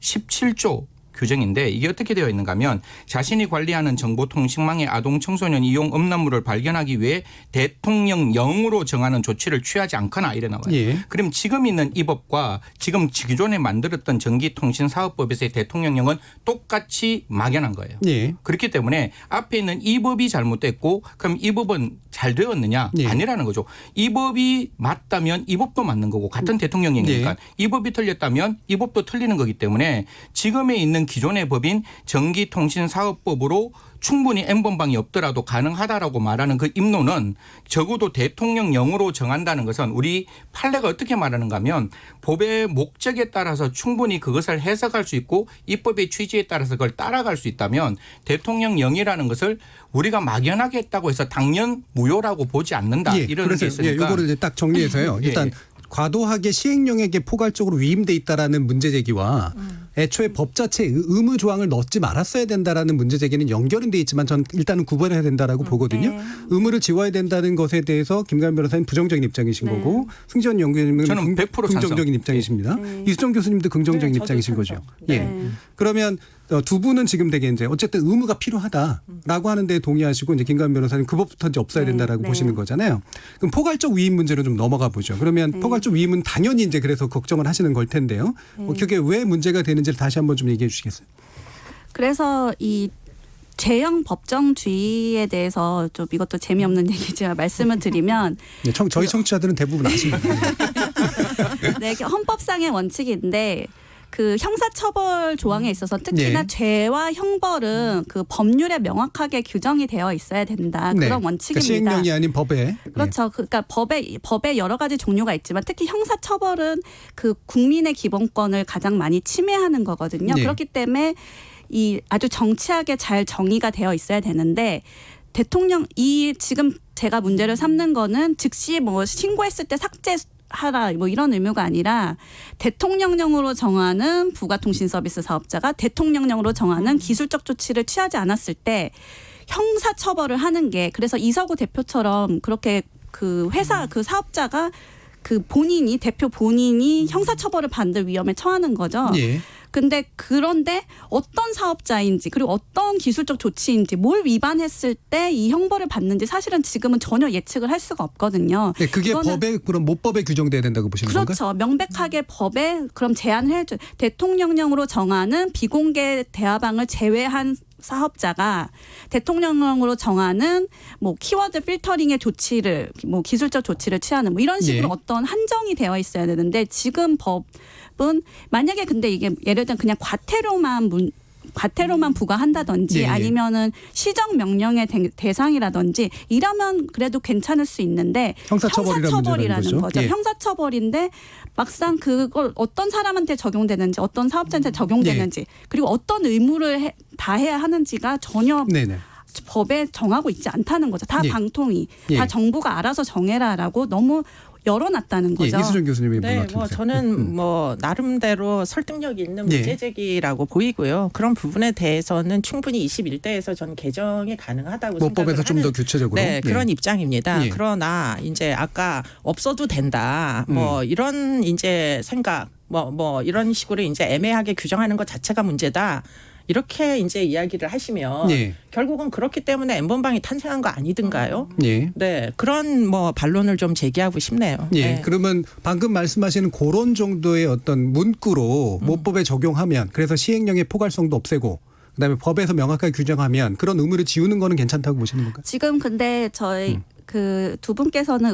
17조 규정인데 이게 어떻게 되어 있는가 하면 자신이 관리하는 정보통신망의 아동 청소년 이용 음란물을 발견하기 위해 대통령령으로 정하는 조치를 취하지 않거나 이래 나와요. 그럼 지금 있는 이 법과 지금 기존에 만들었던 전기통신사업법에서의 대통령령은 똑같이 막연한 거예요. 그렇기 때문에 앞에 있는 이 법이 잘못됐고 그럼 이 법은 잘 되었느냐? 아니라는 거죠. 이 법이 맞다면 이 법도 맞는 거고 같은 대통령령이니까 이 법이 틀렸다면 이 법도 틀리는 거기 때문에 지금에 있는 있는 기존의 법인 전기통신사업법으로 충분히 N번방이 없더라도 가능하다라고 말하는 그 입론은 적어도 대통령령으로 정한다는 것은 우리 판례가 어떻게 말하는가 하면 법의 목적에 따라서 충분히 그것을 해석할 수 있고 입법의 취지에 따라서 그걸 따라갈 수 있다면 대통령령이라는 것을 우리가 막연하게 했다고 해서 당연 무효라고 보지 않는다. 이런 게 있으니까. 이거를 이제 딱 정리해서요. 일단 과도하게 시행령에게 포괄적으로 위임돼 있다라는 문제 제기와 애초에 법 자체에 의무 조항을 넣지 말았어야 된다라는 문제 제기는 연결은 돼 있지만 전 일단은 구분해야 된다라고 보거든요. 네. 의무를 지워야 된다는 것에 대해서 김가연 변호사님 부정적인 입장이신 네. 거고 승지원 연구위원님은 저는 100% 긍정적인 입장이십니다. 네. 이수정 교수님도 긍정적인 네, 저도 입장이신 찬성. 거죠. 네. 예. 그러면 두 분은 지금 되게 이제 어쨌든 의무가 필요하다라고 하는데 동의하시고 이제 김가연 변호사님 그 법부터 이제 없어야 된다라고 네. 보시는 거잖아요. 그럼 포괄적 위임 문제로 좀 넘어가 보죠. 그러면 포괄적 위임은 당연히 이제 그래서 걱정을 하시는 걸 텐데요. 그게 왜 문제가 되는지를 다시 한번 좀 얘기해 주시겠어요? 그래서 이 죄형 법정주의에 대해서 좀 이것도 재미없는 얘기지만 말씀을 드리면 네, 저희 청취자들은 대부분 아십니다. 네, 이게 헌법상의 원칙인데 그 형사처벌 조항에 있어서 특히나 네. 죄와 형벌은 그 법률에 명확하게 규정이 되어 있어야 된다. 네. 그런 그러니까 원칙입니다. 시행령이 아닌 법에. 그렇죠. 그러니까 법에 여러 가지 종류가 있지만 특히 형사처벌은 그 국민의 기본권을 가장 많이 침해하는 거거든요. 네. 그렇기 때문에 이 아주 정치하게 잘 정의가 되어 있어야 되는데 이 지금 제가 문제를 삼는 거는 즉시 뭐 신고했을 때 삭제하라 뭐 이런 의무가 아니라 대통령령으로 정하는 부가통신 서비스 사업자가 대통령령으로 정하는 기술적 조치를 취하지 않았을 때 형사 처벌을 하는 게 그래서 이서구 대표처럼 그렇게 그 회사 그 사업자가 그 대표 본인이 형사 처벌을 받을 위험에 처하는 거죠. 예. 그런데 어떤 사업자인지 그리고 어떤 기술적 조치인지 뭘 위반했을 때 이 형벌을 받는지 사실은 지금은 전혀 예측을 할 수가 없거든요. 네, 그게 법에 그럼 모법에 규정돼야 된다고 보시는 건가요? 그렇죠. 명백하게 법에 그럼 제한을 해줘. 대통령령으로 정하는 비공개 대화방을 제외한 사업자가 대통령령으로 정하는 뭐 키워드 필터링의 조치를 뭐 기술적 조치를 취하는 뭐 이런 식으로 예. 어떤 한정이 되어 있어야 되는데 지금 법은 만약에 근데 이게 예를 들면 그냥 과태료만 부과한다든지 예, 예. 아니면은 시정 명령의 대상이라든지 이러면 그래도 괜찮을 수 있는데 형사처벌이라는 거죠. 예. 형사처벌인데 막상 그걸 어떤 사람한테 적용되는지 어떤 사업자한테 적용되는지 그리고 어떤 의무를 다 해야 하는지가 전혀 네네. 법에 정하고 있지 않다는 거죠. 다 예. 방통위, 예. 다 정부가 알아서 정해라라고 너무 열어놨다는 거죠. 예, 이수정 교수님이 네, 물어보세요. 뭐 저는 뭐 나름대로 설득력 있는 예. 문제 제기라고 보이고요. 그런 부분에 대해서는 충분히 21대에서 전 개정이 가능하다고 모법에서 생각을 좀 더 하는 구체적으로. 네, 예. 그런 입장입니다. 예. 그러나 이제 아까 없어도 된다. 뭐 이런 이제 생각 뭐 이런 식으로 이제 애매하게 규정하는 것 자체가 문제다. 이렇게 이제 이야기를 하시면 예. 결국은 그렇기 때문에 N번방이 탄생한 거 아니든가요? 예. 네, 그런 뭐 반론을 좀 제기하고 싶네요. 예. 네. 그러면 방금 말씀하시는 그런 정도의 어떤 문구로 모법에 적용하면 그래서 시행령의 포괄성도 없애고 그다음에 법에서 명확하게 규정하면 그런 의무를 지우는 거는 괜찮다고 보시는 건가요? 지금 근데 저희 그 두 분께서는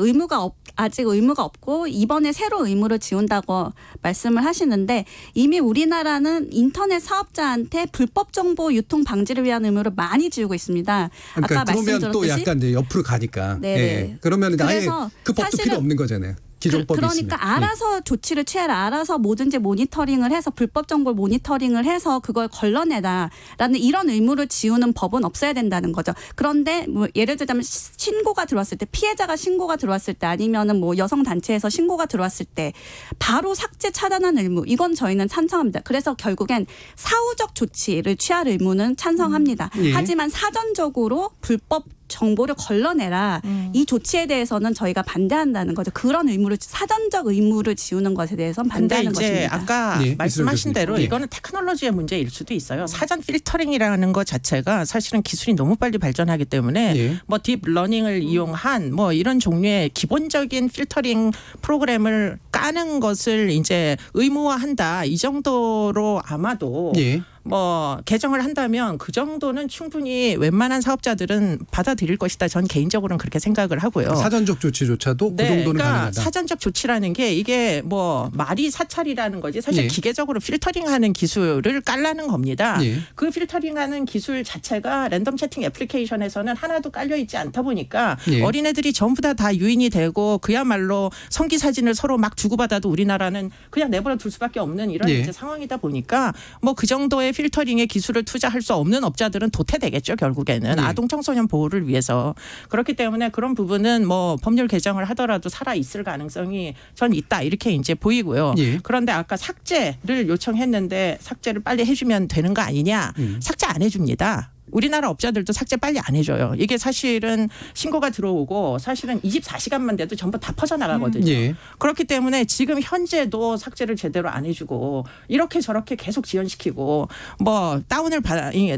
아직 의무가 없고 이번에 새로 의무를 지운다고 말씀을 하시는데 이미 우리나라는 인터넷 사업자한테 불법 정보 유통 방지를 위한 의무를 많이 지우고 있습니다. 그러니까 아까 그러면 또 말씀드렸듯이 약간 이제 옆으로 가니까. 네네. 예. 그러면 이제 아예 그래서 그 법도 사실은 필요 없는 거잖아요. 기존 법이 그러니까 있으면. 알아서 조치를 취해라. 알아서 뭐든지 모니터링을 해서 불법 정보를 모니터링을 해서 그걸 걸러내다라는 이런 의무를 지우는 법은 없어야 된다는 거죠. 그런데 뭐 예를 들자면 신고가 들어왔을 때 피해자가 신고가 들어왔을 때 아니면은 뭐 여성 단체에서 신고가 들어왔을 때 바로 삭제 차단하는 의무 이건 저희는 찬성합니다. 그래서 결국엔 사후적 조치를 취할 의무는 찬성합니다. 예. 하지만 사전적으로 불법 정보를 걸러내라. 이 조치에 대해서는 저희가 반대한다는 거죠. 그런 사전적 의무를 지우는 것에 대해서는 근데 반대하는 이제 것입니다. 아까 예, 말씀하신 대로 예. 이거는 테크놀로지의 문제일 수도 있어요. 사전 필터링이라는 것 자체가 사실은 기술이 너무 빨리 발전하기 때문에 예. 뭐 딥러닝을 이용한 뭐 이런 종류의 기본적인 필터링 프로그램을 짜는 것을 이제 의무화한다 이 정도로 아마도 예. 뭐 개정을 한다면 그 정도는 충분히 웬만한 사업자들은 받아들일 것이다. 전 개인적으로는 그렇게 생각을 하고요. 사전적 조치조차도 그 정도는 그러니까 가능하다. 사전적 조치라는 게 이게 뭐 말이 사찰이라는 거지 사실 예. 기계적으로 필터링하는 기술을 깔라는 겁니다. 예. 그 필터링하는 기술 자체가 랜덤 채팅 애플리케이션에서는 하나도 깔려 있지 않다 보니까 예. 어린애들이 전부 다 유인이 되고 그야말로 성기 사진을 서로 막 주고받아도 우리나라는 그냥 내버려 둘 수밖에 없는 이런 예. 이제 상황이다 보니까 뭐 그 정도의 필터링의 기술을 투자할 수 없는 업자들은 도태되겠죠 결국에는 예. 아동 청소년 보호를 위해서 그렇기 때문에 그런 부분은 뭐 법률 개정을 하더라도 살아 있을 가능성이 전 있다 이렇게 이제 보이고요. 예. 그런데 아까 삭제를 요청했는데 삭제를 빨리 해주면 되는 거 아니냐? 삭제 안 해줍니다. 우리나라 업자들도 삭제 빨리 안 해줘요. 이게 사실은 신고가 들어오고 사실은 24시간만 돼도 전부 다 퍼져나가거든요. 예. 그렇기 때문에 지금 현재도 삭제를 제대로 안 해주고 이렇게 저렇게 계속 지연시키고 뭐 다운을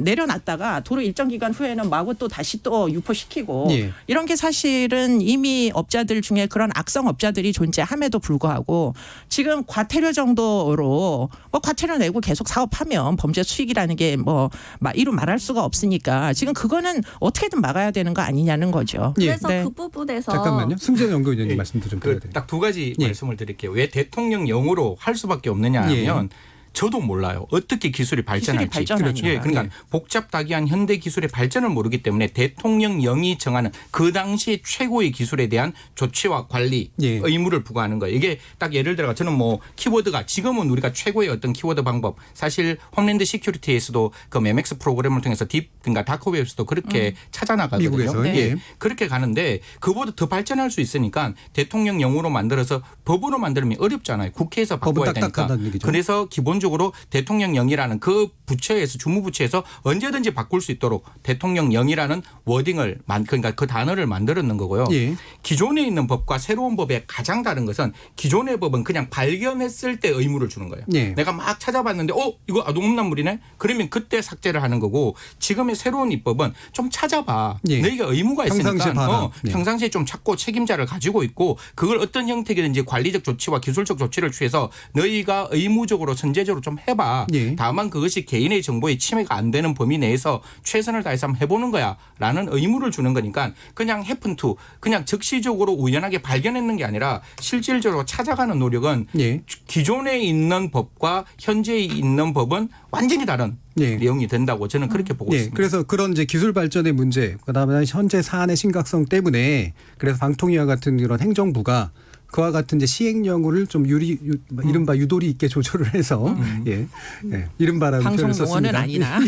내려놨다가 도로 일정 기간 후에는 마구 또 다시 또 유포시키고 예. 이런 게 사실은 이미 업자들 중에 그런 악성 업자들이 존재함에도 불구하고 지금 과태료 정도로 뭐 과태료 내고 계속 사업하면 범죄 수익이라는 게 뭐 이루 말할 수가 없으니까 지금 그거는 어떻게든 막아야 되는 거 아니냐는 거죠. 예. 그래서 네. 그 부분에서 잠깐만요. 승재 연구위원님 예. 말씀도 좀 드려야 돼요. 딱 두 가지 예. 말씀을 드릴게요. 왜 대통령령으로 할 수밖에 없느냐 하면 저도 몰라요. 어떻게 기술이 발전할지. 발전하니까. 예, 그러니까 복잡다기한 현대 기술의 발전을 모르기 때문에 대통령령이 정하는 그 당시 최고의 기술에 대한 조치와 관리 예. 의무를 부과하는 거예요. 이게 딱 예를 들어 저는 뭐 키워드가 지금은 우리가 최고의 어떤 키워드 방법 사실 홈랜드 시큐리티에서도 그 MEMS 프로그램을 통해서 그러니까 다크웹에서도 그렇게 찾아나가거든요. 미국에서. 예. 예. 그렇게 가는데 그보다 더 발전할 수 있으니까 대통령령으로 만들어서 법으로 만들면 어렵잖아요. 국회에서 법은 바꿔야 되니까. 딱딱하다는 얘기죠. 그래서 기본적으로 대통령령이라는 그 부처에서 주무부처에서 언제든지 바꿀 수 있도록 대통령령이라는 워딩을 그러니까 그 단어를 만들었는 거고요. 예. 기존에 있는 법과 새로운 법의 가장 다른 것은 기존의 법은 그냥 발견했을 때 의무를 주는 거예요. 예. 내가 막 찾아봤는데 이거 아동음란물이네? 그러면 그때 삭제를 하는 거고 지금의 새로운 입법은 좀 찾아봐. 예. 너희가 의무가 평상시에 있으니까 봐라. 네. 평상시에 좀 찾고 책임자를 가지고 있고 그걸 어떤 형태든지 관리적 조치와 기술적 조치를 취해서 너희가 의무적으로 선제적으로 좀 해봐. 예. 다만 그것이 개인의 정보에 침해가 안 되는 범위 내에서 최선을 다해서 한번 해보는 거야 라는 의무를 주는 거니까 그냥 happen to 그냥 즉시적으로 우연하게 발견했는 게 아니라 실질적으로 찾아가는 노력은 예. 기존에 있는 법과 현재 있는 법은 완전히 다른 예. 내용이 된다고 저는 그렇게 보고 예, 있습니다. 그래서 그런 이제 기술 발전의 문제, 그다음에 현재 사안의 심각성 때문에 그래서 방통위와 같은 이런 행정부가 그와 같은 이제 시행령을 좀 이른바 유도리 있게 조절을 해서 예, 이른바라는 방송 표현을 용어는 썼습니다. 아니나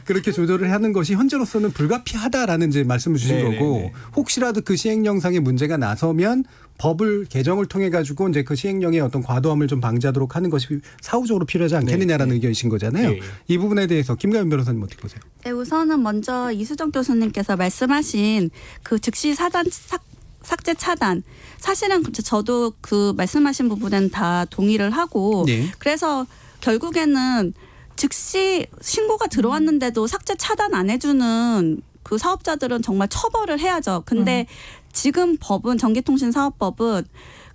그렇게 조절을 하는 것이 현재로서는 불가피하다라는 이제 말씀을 주신 네네네. 거고 혹시라도 그 시행령상의 문제가 나서면 법을 개정을 통해 가지고 이제 그 시행령의 어떤 과도함을 좀 방지하도록 하는 것이 사후적으로 필요하지 않겠느냐라는 의견이신 거잖아요. 네. 이 부분에 대해서 김가연 변호사님 어떻게 보세요? 네, 우선은 먼저 이수정 교수님께서 말씀하신 그 즉시 삭제 차단 사실은 저도 그 말씀하신 부분은 다 동의를 하고 네. 그래서 결국에는 즉시 신고가 들어왔는데도 삭제 차단 안 해주는 그 사업자들은 정말 처벌을 해야죠. 근데 지금 법은 전기통신사업법은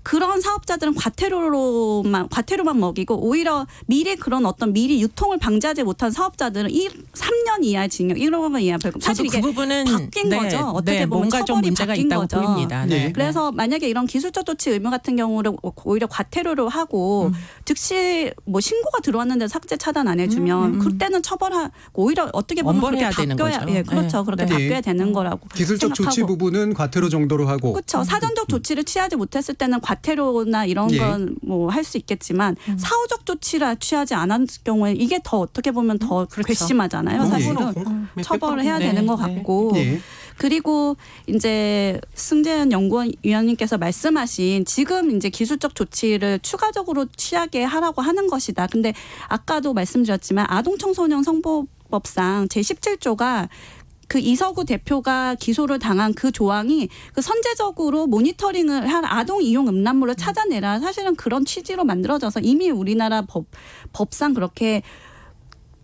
그런 사업자들은 과태료만 먹이고 오히려 미리 유통을 방지하지 못한 사업자들은 3년 이하의 징역 1억 원 이하 벌금. 저도 사실 이게 그 부분은 바뀐 거죠. 어떻게 보면 뭔가 좀 처벌이 문제가 바뀐 있다고 거죠. 보입니다. 네. 그래서 만약에 이런 기술적 조치 의무 같은 경우를 오히려 과태료로 하고 즉시 뭐 신고가 들어왔는데 삭제 차단 안 해주면 그때는 처벌하고 오히려 어떻게 보면 그렇게 엄벌해야 되는 바뀌어야 거죠. 예, 그렇죠. 네. 그렇게 네. 바뀌어야 되는 거라고 기술적 조치 생각하고. 부분은 과태료 정도로 하고 그렇죠. 사전적 조치를 취하지 못했을 때는 과태료나 이런 예. 건 뭐 할 수 있겠지만 사후적 조치를 취하지 않았을 경우에 이게 더 어떻게 보면 더 그렇죠. 괘씸하잖아요. 사실은 처벌을 해야 네. 되는 것 네. 같고 예. 그리고 이제 승재현 연구위원님께서 말씀하신 지금 이제 기술적 조치를 추가적으로 취하게 하라고 하는 것이다. 근데 아까도 말씀드렸지만 아동청소년 성보법상 제17조가 그 이서구 대표가 기소를 당한 그 조항이 그 선제적으로 모니터링을 한 아동 이용 음란물을 찾아내라. 사실은 그런 취지로 만들어져서 이미 우리나라 법상 그렇게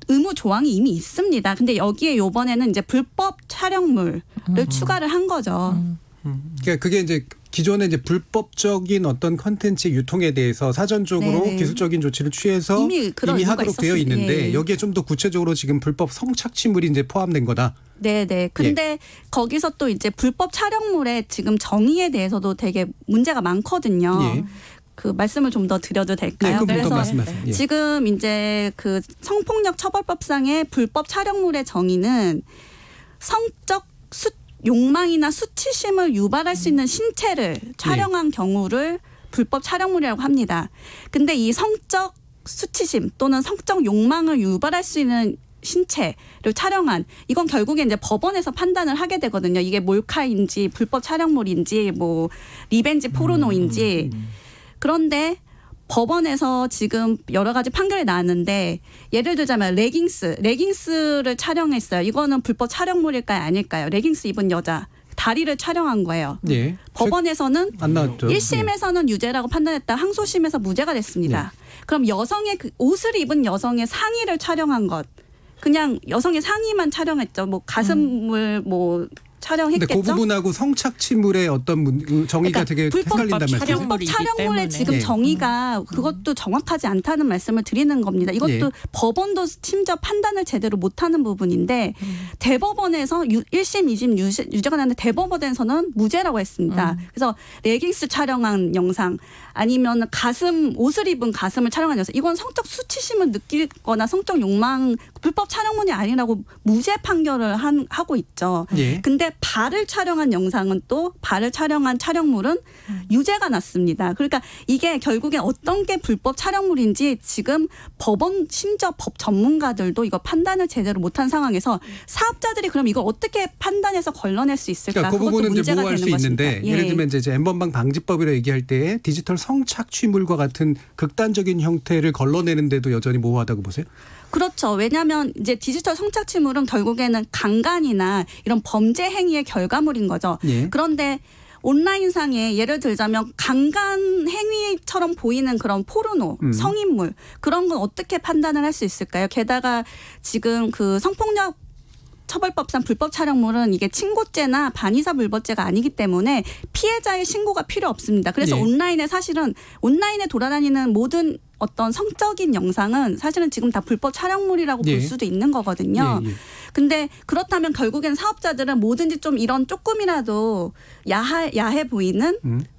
의무 조항이 이미 있습니다. 근데 여기에 요번에는 이제 불법 촬영물을 추가를 한 거죠. 그러니까 그게 이제 기존에 이제 불법적인 어떤 컨텐츠 유통에 대해서 사전적으로 네네. 기술적인 조치를 취해서 이미 그런 이유가 하도록 되어 있었습니다. 있는데 예. 여기에 좀 더 구체적으로 지금 불법 성착취물이 이제 포함된 거다. 네네. 근데 거기서 또 이제 불법 촬영물의 지금 정의에 대해서도 되게 문제가 많거든요. 예. 그 말씀을 좀 더 드려도 될까요? 네, 그럼 더 그래서 말씀하세요. 예. 지금 이제 그 성폭력 처벌법상의 불법 촬영물의 정의는 성적 욕망이나 수치심을 유발할 수 있는 신체를 촬영한 경우를 불법 촬영물이라고 합니다. 근데 이 성적 수치심 또는 성적 욕망을 유발할 수 있는 신체를 촬영한 이건 결국에 이제 법원에서 판단을 하게 되거든요. 이게 몰카인지 불법 촬영물인지 뭐 리벤지 포르노인지. 그런데 법원에서 지금 여러 가지 판결이 나왔는데 예를 들자면 레깅스를 촬영했어요. 이거는 불법 촬영물일까요? 아닐까요? 레깅스 입은 여자 다리를 촬영한 거예요. 예. 법원에서는 안 나왔죠. 1심에서는 유죄라고 판단했다. 항소심에서 무죄가 됐습니다. 그럼 여성의 그 옷을 입은 여성의 상의를 촬영한 것. 그냥 여성의 상의만 촬영했죠. 뭐 가슴을 뭐 촬영했겠죠. 근데 그 부분하고 성착취물의 어떤 정의가 그러니까 되게 불법 헷갈린단 말이죠. 촬영물이기 불법 촬영물의 때문에. 지금 예. 정의가 그것도 정확하지 않다는 말씀을 드리는 겁니다. 이것도 예. 법원도 심지어 판단을 제대로 못하는 부분인데 대법원에서 1심, 2심 유죄가 났는데 대법원에서는 무죄라고 했습니다. 그래서 레깅스 촬영한 영상 아니면 옷을 입은 가슴을 촬영한 영상 이건 성적 수치심을 느끼거나 성적 욕망 불법 촬영물이 아니라고 무죄 판결을 하고 있죠. 예. 근데 발을 촬영한 영상은 또 발을 촬영한 촬영물은 유죄가 났습니다. 그러니까 이게 결국에 어떤 게 불법 촬영물인지 지금 법원 심지어 법 전문가들도 이거 판단을 제대로 못한 상황에서 사업자들이 그럼 이걸 어떻게 판단해서 걸러낼 수 있을까? 그러니까 그 그것도 부분은 이제 문제가 모호할 수 되는 것입니다. 있는데 예. 예를 들면 이제 엠번방 방지법이라 얘기할 때 디지털 성착취물과 같은 극단적인 형태를 걸러내는데도 여전히 모호하다고 보세요? 그렇죠. 왜냐하면 이제 디지털 성착취물은 결국에는 강간이나 이런 범죄 행위의 결과물인 거죠. 예. 그런데 온라인상에 예를 들자면 강간 행위처럼 보이는 그런 포르노, 성인물 그런 건 어떻게 판단을 할 수 있을까요? 게다가 지금 그 성폭력 처벌법상 불법 촬영물은 이게 친고죄나 반의사 불법죄가 아니기 때문에 피해자의 신고가 필요 없습니다. 그래서 예. 온라인에 돌아다니는 모든 어떤 성적인 영상은 사실은 지금 다 불법 촬영물이라고 예. 볼 수도 있는 거거든요. 예, 예. 근데 그렇다면 결국엔 사업자들은 뭐든지 좀 이런 조금이라도 야해 보이는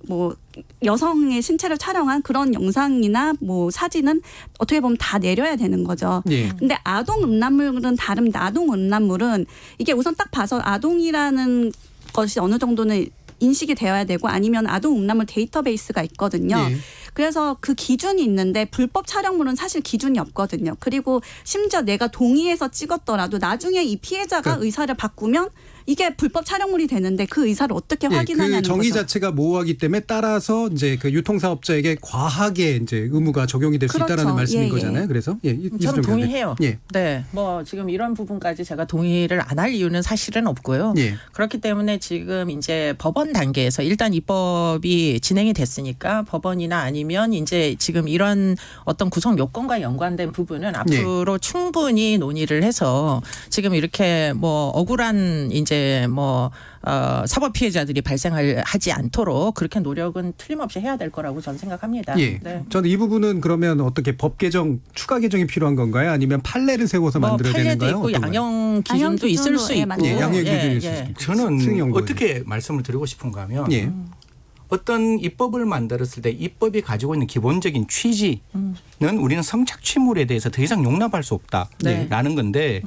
뭐 여성의 신체를 촬영한 그런 영상이나 뭐 사진은 어떻게 보면 다 내려야 되는 거죠. 예. 근데 아동 음란물은 다릅니다. 아동 음란물은 이게 우선 딱 봐서 아동이라는 것이 어느 정도는 인식이 되어야 되고 아니면 아동 음란물 데이터베이스가 있거든요. 예. 그래서 그 기준이 있는데 불법 촬영물은 사실 기준이 없거든요. 그리고 심지어 내가 동의해서 찍었더라도 나중에 이 피해자가 그러니까 의사를 바꾸면 이게 불법 촬영물이 되는데 그 의사를 어떻게 예, 확인하냐는 그 정의 거죠. 자체가 모호하기 때문에 따라서 이제 그 유통사업자에게 과하게 이제 의무가 적용이 될 수 그렇죠. 있다라는 말씀인 예, 예. 거잖아요. 그래서 예, 저는 이수정 동의해요. 교수님. 예. 네, 뭐 지금 이런 부분까지 제가 동의를 안 할 이유는 사실은 없고요. 예. 그렇기 때문에 지금 이제 법원 단계에서 일단 입법이 진행이 됐으니까 법원이나 아니면 이제 지금 이런 어떤 구성 요건과 연관된 부분은 앞으로 충분히 논의를 해서 지금 이렇게 뭐 억울한 이제 뭐 사법 피해자들이 발생하지 않도록 그렇게 노력은 틀림없이 해야 될 거라고 저는 생각합니다. 예. 네. 저는 이 부분은 그러면 어떻게 법 개정 추가 개정이 필요한 건가요? 아니면 판례를 세워서 뭐 만들어야 되는 판례도 거요? 있고 양형 기준도 있을 수 있고 예, 양형 기준이 있을 수 예. 있고. 저는 승용 어떻게 말씀을 드리고 싶은가 하면 예. 어떤 입법을 만들었을 때 입법이 가지고 있는 기본적인 취지는 우리는 성착취물에 대해서 더 이상 용납할 수 없다라는 건데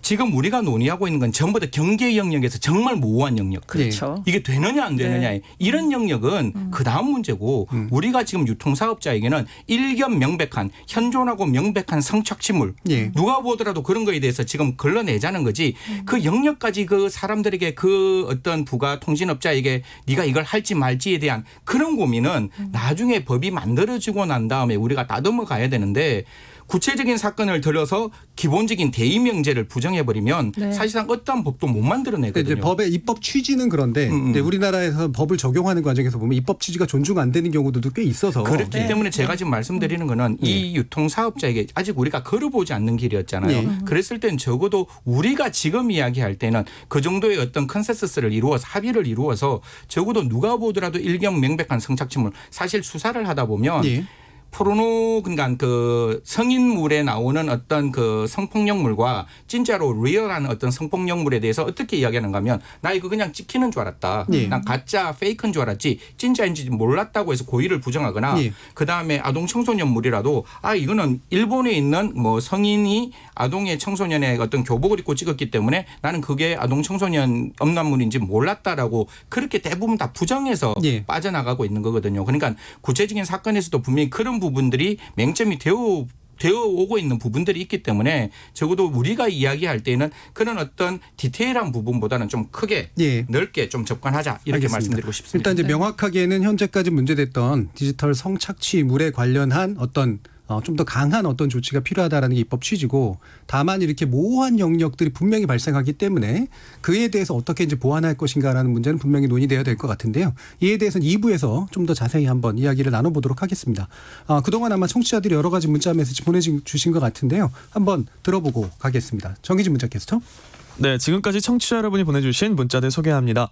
지금 우리가 논의하고 있는 건 전부 다 경계 영역에서 정말 모호한 영역. 그렇죠. 이게 되느냐 안 되느냐 이런 영역은 그다음 문제고 우리가 지금 유통사업자에게는 일견 명백한 현존하고 명백한 성착취물 예. 누가 보더라도 그런 거에 대해서 지금 걸러내자는 거지 그 영역까지 그 사람들에게 그 어떤 부가 통신업자에게 네가 이걸 할지 말지에 대한 그런 고민은 나중에 법이 만들어지고 난 다음에 우리가 다듬어 가야 되는데 구체적인 사건을 들어서 기본적인 대의 명제를 부정해버리면 네. 사실상 어떠한 법도 못 만들어내거든요. 이제 법의 입법 취지는 그런데 이제 우리나라에서 법을 적용하는 과정에서 보면 입법 취지가 존중 안 되는 경우들도 꽤 있어서 그렇기 네. 때문에 제가 지금 말씀드리는 거는 이 유통사업자에게 아직 우리가 걸어보지 않는 길이었잖아요. 예. 그랬을 땐 적어도 우리가 지금 이야기할 때는 그 정도의 어떤 컨센서스를 이루어서 합의를 이루어서 적어도 누가 보더라도 일견명백한 성착취물 사실 수사를 하다 보면 예. 포르노 그러니까 그 성인물에 나오는 어떤 그 성폭력물과 진짜로 리얼한 어떤 성폭력물에 대해서 어떻게 이야기하는가 하면 나 이거 그냥 찍히는 줄 알았다. 예. 난 가짜 페이크인 줄 알았지 진짜인지 몰랐다고 해서 고의를 부정하거나 예. 그다음에 아동 청소년물이라도 이거는 일본에 있는 뭐 성인이 아동의 청소년의 어떤 교복을 입고 찍었기 때문에 나는 그게 아동 청소년 음란물인지 몰랐다라고 그렇게 대부분 다 부정해서 예. 빠져나가고 있는 거거든요. 그러니까 구체적인 사건에서도 분명히 그런 부분들이 맹점이 되어 오고 있는 부분들이 있기 때문에 적어도 우리가 이야기할 때는 그런 어떤 디테일한 부분보다는 좀 크게 예. 넓게 좀 접근하자 이렇게 알겠습니다. 말씀드리고 싶습니다. 일단 이제 명확하게는 현재까지 문제됐던 디지털 성착취물에 관련한 어떤 좀 더 강한 어떤 조치가 필요하다라는 게 입법 취지고 다만 이렇게 모호한 영역들이 분명히 발생하기 때문에 그에 대해서 어떻게 이제 보완할 것인가라는 문제는 분명히 논의돼야 될 것 같은데요. 이에 대해서는 2부에서 좀 더 자세히 한번 이야기를 나눠보도록 하겠습니다. 그동안 아마 청취자들이 여러 가지 문자 메시지 보내주신 것 같은데요. 한번 들어보고 가겠습니다. 정기진 문자 캐스터. 네, 지금까지 청취자 여러분이 보내주신 문자들 소개합니다.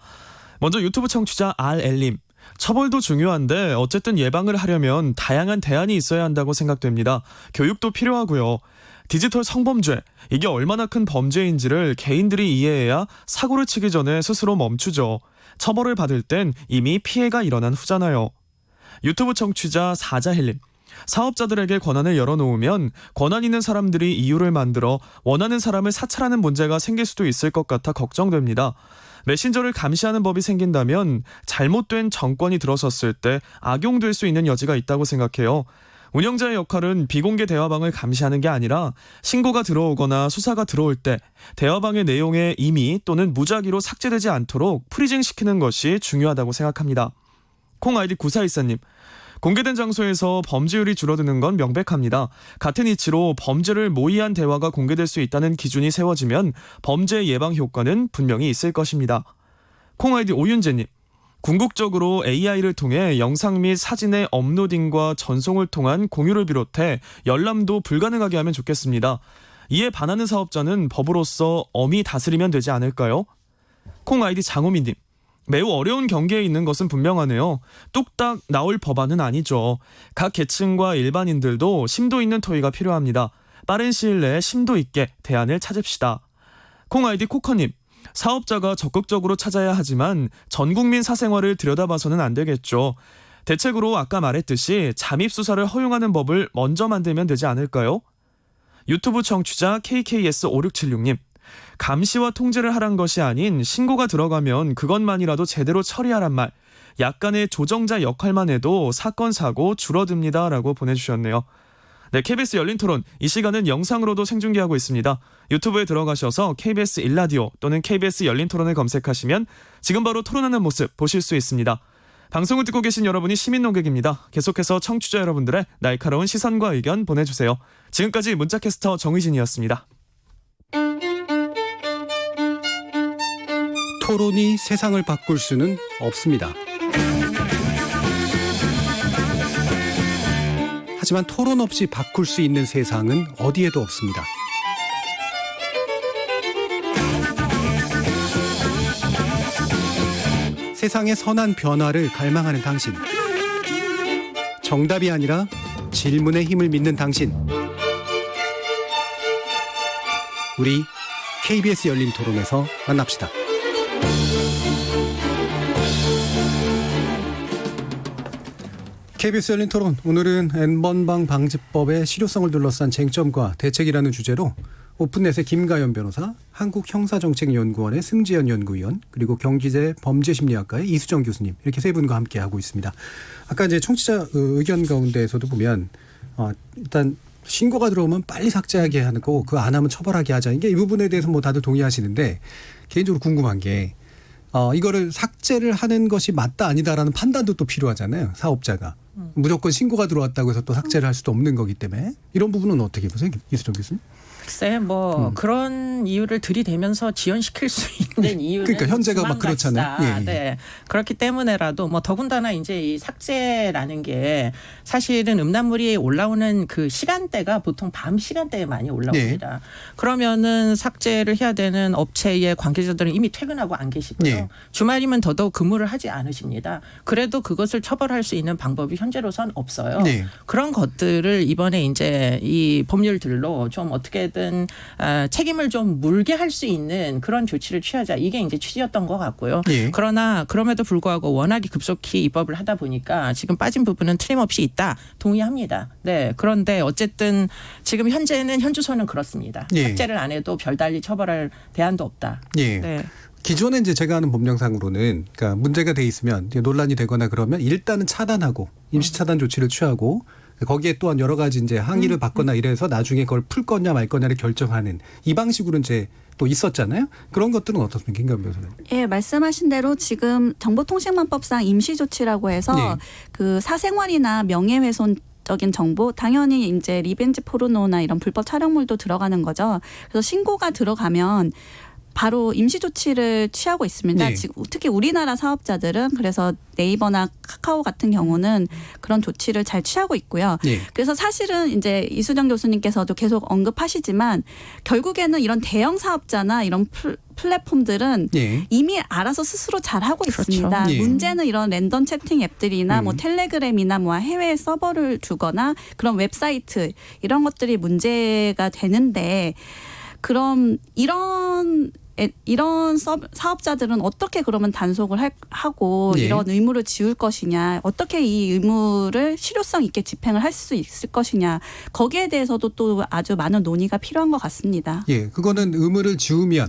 먼저 유튜브 청취자 RL님. 처벌도 중요한데 어쨌든 예방을 하려면 다양한 대안이 있어야 한다고 생각됩니다. 교육도 필요하고요. 디지털 성범죄, 이게 얼마나 큰 범죄인지를 개인들이 이해해야 사고를 치기 전에 스스로 멈추죠. 처벌을 받을 땐 이미 피해가 일어난 후잖아요. 유튜브 청취자 사자헬림. 사업자들에게 권한을 열어놓으면 권한 있는 사람들이 이유를 만들어 원하는 사람을 사찰하는 문제가 생길 수도 있을 것 같아 걱정됩니다. 메신저를 감시하는 법이 생긴다면 잘못된 정권이 들어섰을 때 악용될 수 있는 여지가 있다고 생각해요. 운영자의 역할은 비공개 대화방을 감시하는 게 아니라 신고가 들어오거나 수사가 들어올 때 대화방의 내용에 임의 또는 무작위로 삭제되지 않도록 프리징시키는 것이 중요하다고 생각합니다. 콩 아이디 9414님. 공개된 장소에서 범죄율이 줄어드는 건 명백합니다. 같은 이치로 범죄를 모의한 대화가 공개될 수 있다는 기준이 세워지면 범죄 예방 효과는 분명히 있을 것입니다. 콩 아이디 오윤재님. 궁극적으로 AI를 통해 영상 및 사진의 업로딩과 전송을 통한 공유를 비롯해 열람도 불가능하게 하면 좋겠습니다. 이에 반하는 사업자는 법으로서 엄히 다스리면 되지 않을까요? 콩 아이디 장호민님. 매우 어려운 경계에 있는 것은 분명하네요. 뚝딱 나올 법안은 아니죠. 각 계층과 일반인들도 심도 있는 토의가 필요합니다. 빠른 시일 내에 심도 있게 대안을 찾읍시다. 콩 아이디 코커님. 사업자가 적극적으로 찾아야 하지만 전 국민 사생활을 들여다봐서는 안 되겠죠. 대책으로 아까 말했듯이 잠입수사를 허용하는 법을 먼저 만들면 되지 않을까요? 유튜브 청취자 KKS5676님. 감시와 통제를 하란 것이 아닌 신고가 들어가면 그것만이라도 제대로 처리하란 말. 약간의 조정자 역할만 해도 사건 사고 줄어듭니다. 라고 보내주셨네요. 네, KBS 열린 토론. 이 시간은 영상으로도 생중계하고 있습니다. 유튜브에 들어가셔서 KBS 1라디오 또는 KBS 열린 토론을 검색하시면 지금 바로 토론하는 모습 보실 수 있습니다. 방송을 듣고 계신 여러분이 시민 농객입니다. 계속해서 청취자 여러분들의 날카로운 시선과 의견 보내주세요. 지금까지 문자캐스터 정의진이었습니다. 토론이 세상을 바꿀 수는 없습니다. 하지만 토론 없이 바꿀 수 있는 세상은 어디에도 없습니다. 세상의 선한 변화를 갈망하는 당신. 정답이 아니라 질문의 힘을 믿는 당신. 우리 KBS 열린 토론에서 만납시다. KBS 열린 토론, 오늘은 N번방 방지법의 실효성을 둘러싼 쟁점과 대책이라는 주제로 오픈넷의 김가연 변호사, 한국형사정책연구원의 승지연 연구위원, 그리고 경기대 범죄심리학과의 이수정 교수님, 이렇게 세 분과 함께하고 있습니다. 아까 이제 청취자 의견 가운데에서도 보면 일단 신고가 들어오면 빨리 삭제하게 하는 거고 그거 안 하면 처벌하게 하자. 이게 이 부분에 대해서 뭐 다들 동의하시는데 개인적으로 궁금한 게 이거를 삭제를 하는 것이 맞다 아니다라는 판단도 또 필요하잖아요. 사업자가. 무조건 신고가 들어왔다고 해서 또 삭제를 할 수도 없는 거기 때문에 이런 부분은 어떻게 보세요, 이수정 교수님? 글쎄 뭐 그런 이유를 들이대면서 지연시킬 수 있는 이유는 그러니까 현재가 막 그렇잖아요. 예, 예. 네. 그렇기 때문에라도 뭐 더군다나 이제 이 삭제라는 게 사실은 음란물이 올라오는 그 시간대가 보통 밤 시간대에 많이 올라옵니다. 네. 그러면은 삭제를 해야 되는 업체의 관계자들은 이미 퇴근하고 안 계시고요. 네. 주말이면 더더욱 근무를 하지 않으십니다. 그래도 그것을 처벌할 수 있는 방법이 현재로선 없어요. 네. 그런 것들을 이번에 이제 이 법률들로 좀 어떻게든 책임을 좀 물게 할 수 있는 그런 조치를 취하자. 이게 이제 취지였던 것 같고요. 예. 그러나 그럼에도 불구하고 워낙에 급속히 입법을 하다 보니까 지금 빠진 부분은 틀림없이 있다. 동의합니다. 네. 그런데 어쨌든 지금 현재는 현주소는 그렇습니다. 예. 삭제를 안 해도 별달리 처벌할 대안도 없다. 예. 네. 기존에 이제 제가 아는 법령상으로는 그러니까 문제가 돼 있으면 이제 논란이 되거나 그러면 일단은 차단하고 임시 차단 조치를 취하고 거기에 또한 여러 가지 이제 항의를 받거나 이래서 나중에 그걸 풀 거냐 말 거냐를 결정하는 이 방식으로 이제 또 있었잖아요. 그런 것들은 어떻습니까, 김가연 변호사님? 예, 말씀하신 대로 지금 정보통신망법상 임시조치라고 해서 네. 그 사생활이나 명예훼손 적인 정보 당연히 이제 리벤지 포르노나 이런 불법 촬영물도 들어가는 거죠. 그래서 신고가 들어가면 바로 임시 조치를 취하고 있습니다. 네. 지금 특히 우리나라 사업자들은 그래서 네이버나 카카오 같은 경우는 그런 조치를 잘 취하고 있고요. 네. 그래서 사실은 이제 이수정 교수님께서도 계속 언급하시지만 결국에는 이런 대형 사업자나 이런 플랫폼들은 예. 이미 알아서 스스로 잘 하고 그렇죠. 있습니다. 예. 문제는 이런 랜덤 채팅 앱들이나 뭐 텔레그램이나 뭐 해외 서버를 두거나 그런 웹사이트 이런 것들이 문제가 되는데 그럼 이런 사업자들은 어떻게 그러면 단속을 하고 예. 이런 의무를 지울 것이냐, 어떻게 이 의무를 실효성 있게 집행을 할 수 있을 것이냐, 거기에 대해서도 또 아주 많은 논의가 필요한 것 같습니다. 예, 그거는 의무를 지우면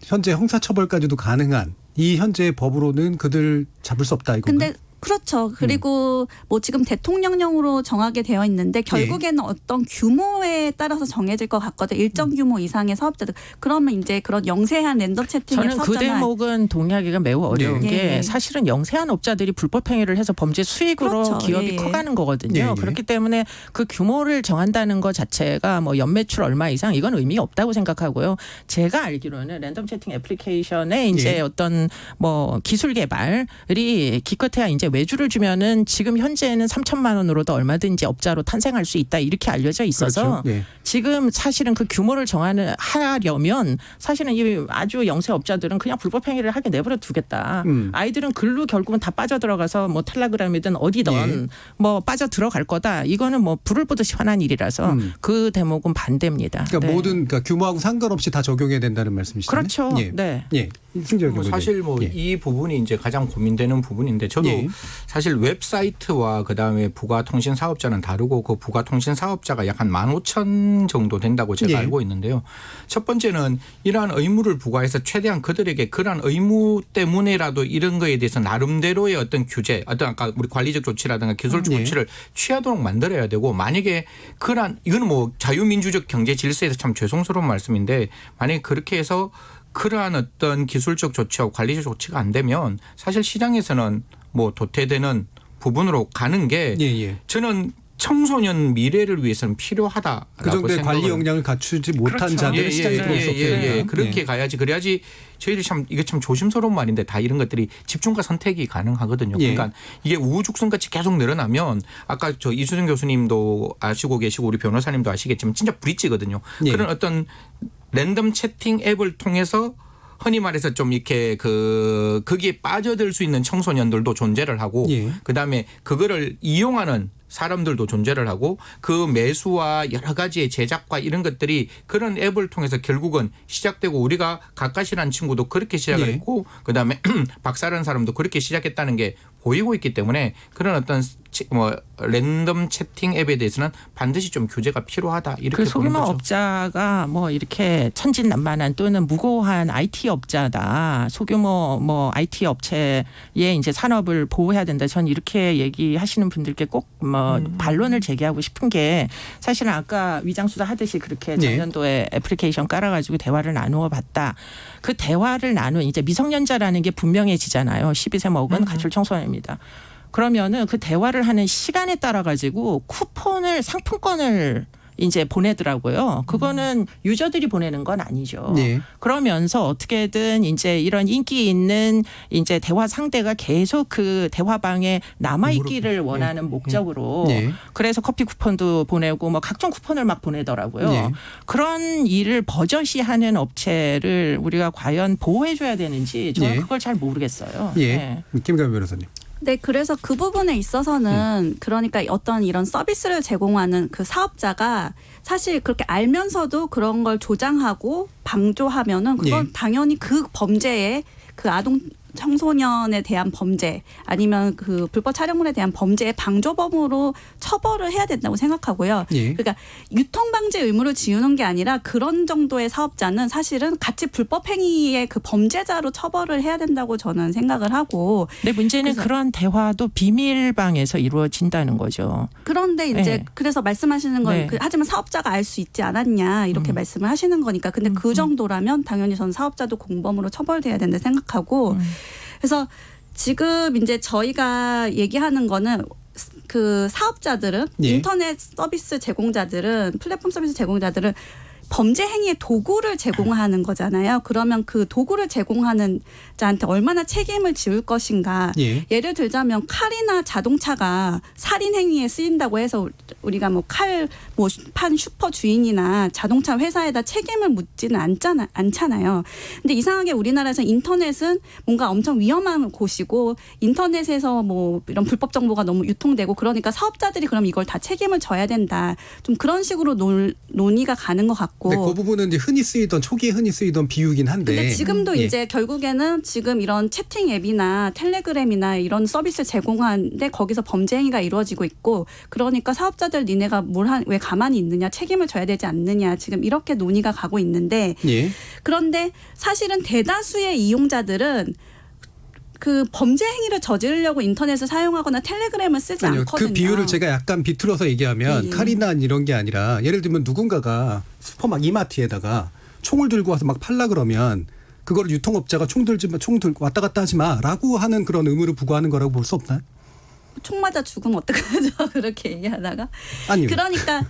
현재 형사처벌까지도 가능한 이 현재 법으로는 그들 잡을 수 없다 이건가요? 근데 그렇죠. 그리고 뭐 지금 대통령령으로 정하게 되어 있는데 결국에는 어떤 규모에 따라서 정해질 것 같거든요. 일정 규모 이상의 사업자들. 그러면 이제 그런 영세한 랜덤 채팅 앱 저는 그 사업자나 대목은 동의하기가 매우 어려운 네. 게 네. 사실은 영세한 업자들이 불법 행위를 해서 범죄 수익으로 그렇죠. 기업이 예. 커가는 거거든요. 예, 예. 그렇기 때문에 그 규모를 정한다는 것 자체가 뭐 연매출 얼마 이상 이건 의미가 없다고 생각하고요. 제가 알기로는 랜덤 채팅 애플리케이션의 이제 예. 어떤 뭐 기술 개발이 기껏해야 이제 외주를 주면은 지금 현재는 3천만 원으로도 얼마든지 업자로 탄생할 수 있다 이렇게 알려져 있어서 그렇죠. 예. 지금 사실은 그 규모를 하려면 사실은 이 아주 영세 업자들은 그냥 불법 행위를 하게 내버려 두겠다. 아이들은 글로 결국은 다 빠져 들어가서 뭐 텔레그램이든 어디든 예. 뭐 빠져 들어갈 거다. 이거는 뭐 불을 보듯이 환한 일이라서 그 대목은 반대입니다. 그러니까 네. 모든 그러니까 규모하고 상관없이 다 적용해야 된다는 말씀이시죠? 그렇죠. 예. 네. 예. 승재 뭐 교수님. 사실 뭐 예. 이 부분이 이제 가장 고민되는 부분인데 저도 예. 사실 웹사이트와 그다음에 부가통신 사업자는 다르고 그 부가통신 사업자가 약 한 15,000 정도 된다고 제가 예. 알고 있는데요. 첫 번째는 이러한 의무를 부과해서 최대한 그들에게 그러한 의무 때문에라도 이런 거에 대해서 나름대로의 어떤 규제, 어떤 아까 우리 관리적 조치라든가 기술적 예. 조치를 취하도록 만들어야 되고 만약에 그러한 이거는 뭐 자유민주적 경제 질서에서 참 죄송스러운 말씀인데 만약에 그렇게 해서 그러한 어떤 기술적 조치와 관리적 조치가 안 되면 사실 시장에서는 뭐 도태되는 부분으로 가는 게 예, 예. 저는 청소년 미래를 위해서는 필요하다라고 그 정도의 관리 생각을 역량을 갖추지 못한 그렇죠. 자들은 시장에 들어올 수 없다. 예. 그렇게 가야지. 그래야지 저희들이 참 이게 참 조심스러운 말인데 다 이런 것들이 집중과 선택이 가능하거든요. 예. 그러니까 이게 우후죽순같이 계속 늘어나면 아까 저 이수정 교수님도 아시고 계시고 우리 변호사님도 아시겠지만 진짜 브릿지거든요. 예. 그런 어떤 랜덤 채팅 앱을 통해서 흔히 말해서 좀 이렇게 거기에 빠져들 수 있는 청소년들도 존재를 하고 예. 그다음에 그거를 이용하는 사람들도 존재를 하고 그 매수와 여러 가지의 제작과 이런 것들이 그런 앱을 통해서 결국은 시작되고 우리가 가까시라는 친구도 그렇게 시작을 예. 했고 그다음에 박사라는 사람도 그렇게 시작했다는 게 보이고 있기 때문에 그런 어떤 랜덤 채팅 앱에 대해서는 반드시 좀 규제가 필요하다 이렇게 그 보는 소규모 거죠. 업자가 뭐 이렇게 천진난만한 또는 무고한 IT 업자다. 소규모 뭐 IT 업체의 이제 산업을 보호해야 된다. 전 이렇게 얘기하시는 분들께 꼭 뭐 반론을 제기하고 싶은 게 사실은 아까 위장수사 하듯이 그렇게 전년도에 애플리케이션 깔아가지고 대화를 나누어 봤다. 그 대화를 나눈 이제 미성년자라는 게 분명해지잖아요. 12세 먹은 가출 청소년입니다. 그러면은 그 대화를 하는 시간에 따라 가지고 쿠폰을 상품권을 이제 보내더라고요. 그거는 유저들이 보내는 건 아니죠. 네. 그러면서 어떻게든 이제 이런 인기 있는 이제 대화 상대가 계속 그 대화방에 남아 있기를 원하는 목적으로 네. 그래서 커피 쿠폰도 보내고 뭐 각종 쿠폰을 막 보내더라고요. 네. 그런 일을 버젓이 하는 업체를 우리가 과연 보호해 줘야 되는지 저는 네. 그걸 잘 모르겠어요. 예. 네. 김가연 변호사님. 네, 그래서 그 부분에 있어서는 그러니까 어떤 이런 서비스를 제공하는 그 사업자가 사실 그렇게 알면서도 그런 걸 조장하고 방조하면은 그건 당연히 그 범죄에 그 아동 청소년에 대한 범죄 아니면 그 불법 촬영물에 대한 범죄의 방조범으로 처벌을 해야 된다고 생각하고요. 그러니까 유통 방지 의무를 지우는 게 아니라 그런 정도의 사업자는 사실은 같이 불법 행위의 그 범죄자로 처벌을 해야 된다고 저는 생각을 하고. 근데 문제는 그런 대화도 비밀방에서 이루어진다는 거죠. 그런데 이제 그래서 말씀하시는 건 하지만 사업자가 알 수 있지 않았냐 이렇게 말씀을 하시는 거니까. 근데 그 정도라면 당연히 저는 사업자도 공범으로 처벌돼야 된다 생각하고. 그래서 지금 이제 저희가 얘기하는 거는 그 사업자들은 인터넷 서비스 제공자들은 플랫폼 서비스 제공자들은 범죄 행위의 도구를 제공하는 거잖아요. 그러면 그 도구를 제공하는 자한테 얼마나 책임을 지을 것인가. 예를 들자면 칼이나 자동차가 살인 행위에 쓰인다고 해서 우리가 뭐 칼 뭐 판 슈퍼 주인이나 자동차 회사에다 책임을 묻지는 않잖아요. 근데 이상하게 우리나라에서 인터넷은 뭔가 엄청 위험한 곳이고 인터넷에서 뭐 이런 불법 정보가 너무 유통되고 그러니까 사업자들이 그럼 이걸 다 책임을 져야 된다. 좀 그런 식으로 논의가 가는 것 같고. 네, 그 부분은 이제 초기에 흔히 쓰이던 비유긴 한데. 근데 지금도 이제 결국에는 지금 이런 채팅 앱이나 텔레그램이나 이런 서비스 제공하는데 거기서 범죄 행위가 이루어지고 있고 그러니까 사업자들 니네가 왜 가만히 있느냐 책임을 져야 되지 않느냐 지금 이렇게 논의가 가고 있는데 그런데 사실은 대다수의 이용자들은 그 범죄 행위를 저지르려고 인터넷을 사용하거나 텔레그램을 쓰지 않거든요. 그 비유를 제가 약간 비틀어서 얘기하면 칼이나 이런 게 아니라 예를 들면 누군가가 이마트에다가 총을 들고 와서 막 팔라 그러면 그걸 유통업자가 총 들고 왔다 갔다 하지 마라고 하는 그런 의무를 부과하는 거라고 볼 수 없나요? 총 맞아 죽으면 어떡하죠? 그렇게 얘기하다가. 아니요. 그러니까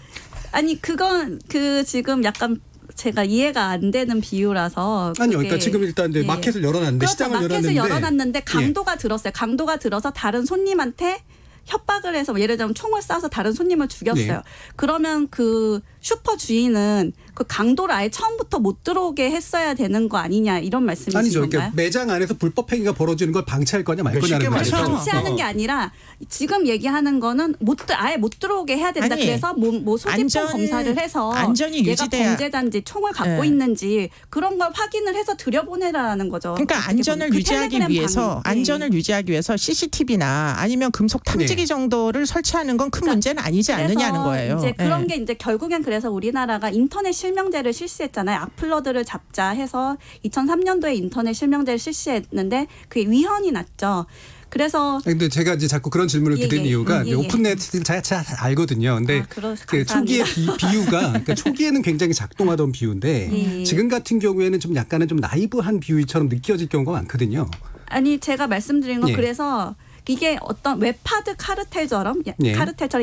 그건 지금 약간 제가 이해가 안 되는 비유라서. 아니요. 그러니까 지금 일단 이제 마켓을 열어놨는데 그렇죠. 시장을 마켓을 열어놨는데 강도가 예. 들었어요. 강도가 들어서 다른 손님한테 협박을 해서 예를 들면 총을 쏴서 다른 손님을 죽였어요. 네. 그러면 그 슈퍼 주인은 그 강도를 아예 처음부터 못 들어오게 했어야 되는 거 아니냐 이런 말씀이신 아니죠. 건가요? 그러니까 매장 안에서 불법 행위가 벌어지는 걸 방치할 거냐 말 거냐는 그러니까 말이죠. 방치하는 게 아니라 지금 얘기하는 거는 아예 못 들어오게 해야 된다. 아니, 그래서 뭐 소지품 검사를 해서 안전이 얘가 유지돼야 범죄자인지 총을 갖고 있는지 그런 걸 확인을 해서 들여보내라는 거죠. 그러니까 안전을 유지하기 위해서 CCTV나 아니면 금속 탐지기 정도를 설치하는 건 큰 문제는 아니지 않느냐는 거예요. 이제 그런 게 이제 결국엔 그래서 우리나라가 인터넷 실명제를 실시했잖아요. 악플러들을 잡자 해서 2003년도에 인터넷 실명제를 실시했는데 그게 위헌이 났죠. 그래서 근데 제가 이제 자꾸 그런 질문을 드린 이유가 오픈넷을 잘 알거든요. 근데 그 초기의 비유가 그러니까 초기에는 굉장히 작동하던 비유인데 지금 같은 경우에는 좀 약간은 좀 나이브한 비유처럼 느껴질 경우가 많거든요. 아니 제가 말씀드린 건 그래서 이게 어떤 웹하드 카르텔처럼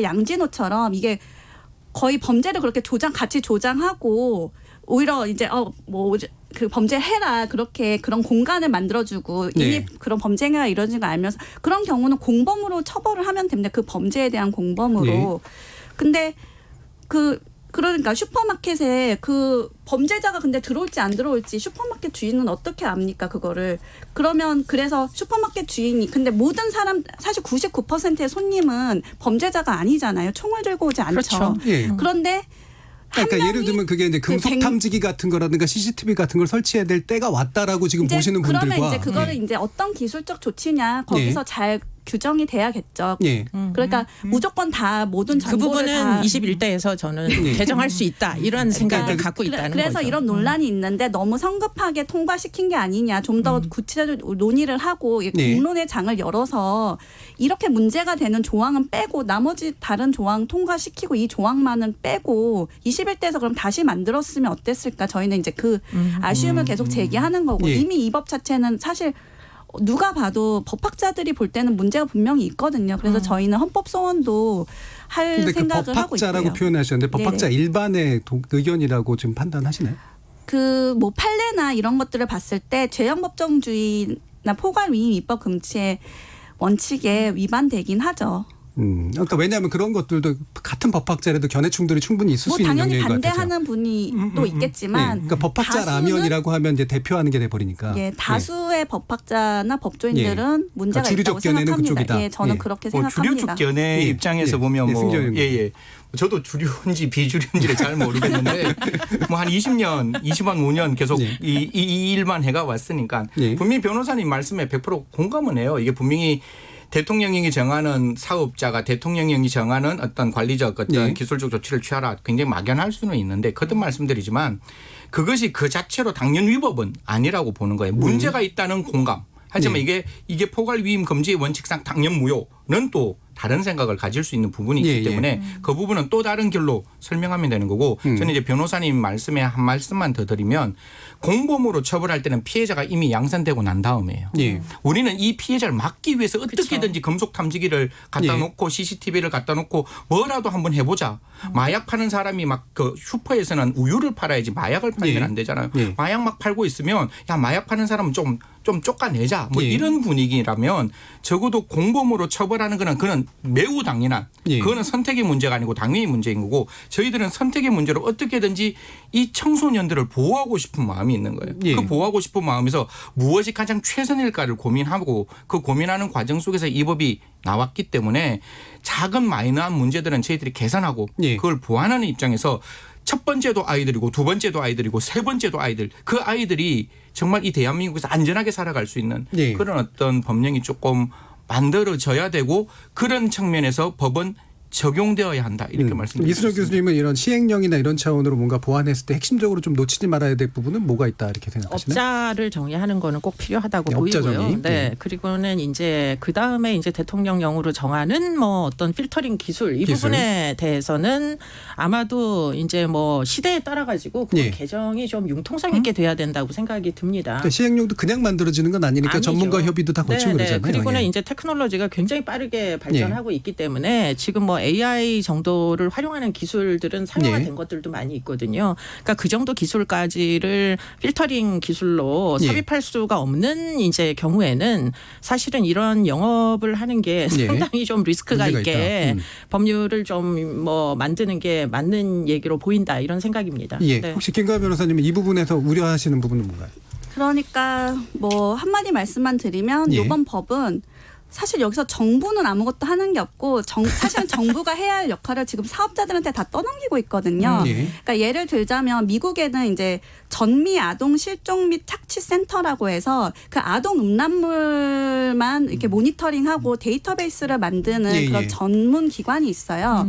양진호처럼 이게 거의 범죄를 그렇게 같이 조장하고 오히려 이제 그 범죄 해라 그렇게 그런 공간을 만들어주고 이미 그런 범죄 행위가 이루어진 거 알면서 그런 경우는 공범으로 처벌을 하면 됩니다. 그 범죄에 대한 공범으로. 근데 그러니까 슈퍼마켓에 그 범죄자가 근데 들어올지 안 들어올지 슈퍼마켓 주인은 어떻게 압니까 그거를. 그러면 그래서 슈퍼마켓 주인이 근데 모든 사람 사실 99%의 손님은 범죄자가 아니잖아요. 총을 들고 오지 않죠. 그렇죠. 그런데 그러니까 예를 들면 그게 이제 금속 탐지기 같은 거라든가 CCTV 같은 걸 설치해야 될 때가 왔다라고 지금 보시는 분들과 그러면 이제 그거를 이제 어떤 기술적 조치냐 거기서 잘 규정이 돼야겠죠. 예. 그러니까 무조건 다 모든 그 정보를 부분은 다 21대에서 저는 개정할 수 있다 이런 생각을 갖고 있다는 그래서 거죠. 이런 논란이 있는데 너무 성급하게 통과시킨 게 아니냐. 좀 더 구체적으로 논의를 하고 네. 공론의 장을 열어서 이렇게 문제가 되는 조항은 빼고 나머지 다른 조항 통과시키고 이 조항만은 빼고 21대에서 그럼 다시 만들었으면 어땠을까. 저희는 이제 그 아쉬움을 계속 제기하는 거고 예. 이미 이 법 자체는 사실 누가 봐도 법학자들이 볼 때는 문제가 분명히 있거든요. 그래서 저희는 헌법 소원도 할 근데 그 생각을 하고 법학자라고 있고요. 표현하셨는데 법학자 네네. 일반의 의견이라고 지금 판단하시나요? 그 뭐 판례나 이런 것들을 봤을 때 죄형 법정주의나 포괄 위임 입법 금지의 원칙에 위반되긴 하죠. 그러니까 왜냐하면 그런 것들도 같은 법학자라도 견해 충돌이 충분히 있을 뭐 수 있는 당연히 영역인 것 같아서. 반대하는 분이 또 있겠지만 그러니까 법학자라면이라고 하면 이제 대표하는 게 돼버리니까. 예, 다수의 법학자나 법조인들은 문제가 그러니까 주류적 있다고 견해는 생각합니다. 그쪽이다. 예, 저는 예. 그렇게 뭐 생각합니다. 주류적 견해 예. 입장에서 예. 보면 예, 뭐 승재님. 예예. 저도 주류인지 비주류인지를 잘 모르겠는데 뭐 한 20년, 25년 계속 예. 이 일만 해가 왔으니까 예. 분명히 변호사님 말씀에 100% 공감은 해요. 이게 분명히 대통령령이 정하는 사업자가 대통령령이 정하는 어떤 관리적 어떤 예. 기술적 조치를 취하라 굉장히 막연할 수는 있는데 거듭 말씀드리지만 그것이 그 자체로 당연 위법은 아니라고 보는 거예요. 문제가 있다는 공감. 하지만 예. 이게 포괄 위임 금지의 원칙상 당연 무효는 또 다른 생각을 가질 수 있는 부분이 있기 예, 예. 때문에 그 부분은 또 다른 길로 설명하면 되는 거고 저는 이제 변호사님 말씀에 한 말씀만 더 드리면 공범으로 처벌할 때는 피해자가 이미 양산되고 난 다음이에요. 예. 우리는 이 피해자를 막기 위해서 어떻게든지 금속 탐지기를 갖다 예. 놓고 CCTV를 갖다 놓고 뭐라도 한번 해보자. 마약 파는 사람이 막 그 슈퍼에서는 우유를 팔아야지 마약을 팔면 예. 안 되잖아요. 예. 마약 막 팔고 있으면 야 마약 파는 사람은 좀 쫓아내자. 뭐 예. 이런 분위기라면 적어도 공범으로 처벌하는 거는 그는 매우 당연한 예. 그거는 선택의 문제가 아니고 당연히 문제인 거고 저희들은 선택의 문제로 어떻게든지 이 청소년들을 보호하고 싶은 마음이 있는 거예요. 예. 그 보호하고 싶은 마음에서 무엇이 가장 최선일까를 고민하고 그 고민하는 과정 속에서 이 법이 나왔기 때문에 작은 마이너한 문제들은 저희들이 개선하고 예. 그걸 보완하는 입장에서 첫 번째도 아이들이고 두 번째도 아이들이고 세 번째도 아이들 그 아이들이 정말 이 대한민국에서 안전하게 살아갈 수 있는 예. 그런 어떤 법령이 조금 만들어져야 되고 그런 측면에서 법은 적용되어야 한다 이렇게 말씀드립니다. 이순혁 교수님은 이런 시행령이나 이런 차원으로 뭔가 보완했을 때 핵심적으로 좀 놓치지 말아야 될 부분은 뭐가 있다 이렇게 생각하시나요? 업자를 정의하는 거는 꼭 필요하다고 네, 업자 보이고요. 정의. 네. 네. 그리고는 이제 그 다음에 이제 대통령령으로 정하는 뭐 어떤 필터링 기술 이 기술. 부분에 대해서는 아마도 이제 뭐 시대에 따라 가지고 그 예. 개정이 좀 융통성 있게 돼야 된다고 생각이 듭니다. 그러니까 시행령도 그냥 만들어지는 건 아니니까 아니죠. 전문가 협의도 다 거치고 네네. 그러잖아요. 그리고는 예. 이제 테크놀로지가 굉장히 빠르게 발전하고 있기 때문에 지금 뭐 AI 정도를 활용하는 기술들은 상용화된 예. 것들도 많이 있거든요. 그러니까 그 정도 기술까지를 필터링 기술로 예. 삽입할 수가 없는 이제 경우에는 사실은 이런 영업을 하는 게 예. 상당히 좀 리스크가 문제가 있게 있다. 법률을 좀 뭐 만드는 게 맞는 얘기로 보인다 이런 생각입니다. 예. 네. 혹시 김가연 변호사님은 이 부분에서 우려하시는 부분은 뭔가요? 그러니까 뭐 한마디 말씀만 드리면 예. 이번 법은 사실 여기서 정부는 아무것도 하는 게 없고 사실은 정부가 해야 할 역할을 지금 사업자들한테 다 떠넘기고 있거든요. 예. 그러니까 예를 들자면 미국에는 이제 전미 아동 실종 및 착취 센터라고 해서 그 아동 음란물만 이렇게 모니터링하고 데이터베이스를 만드는 예, 그런 예. 전문 기관이 있어요.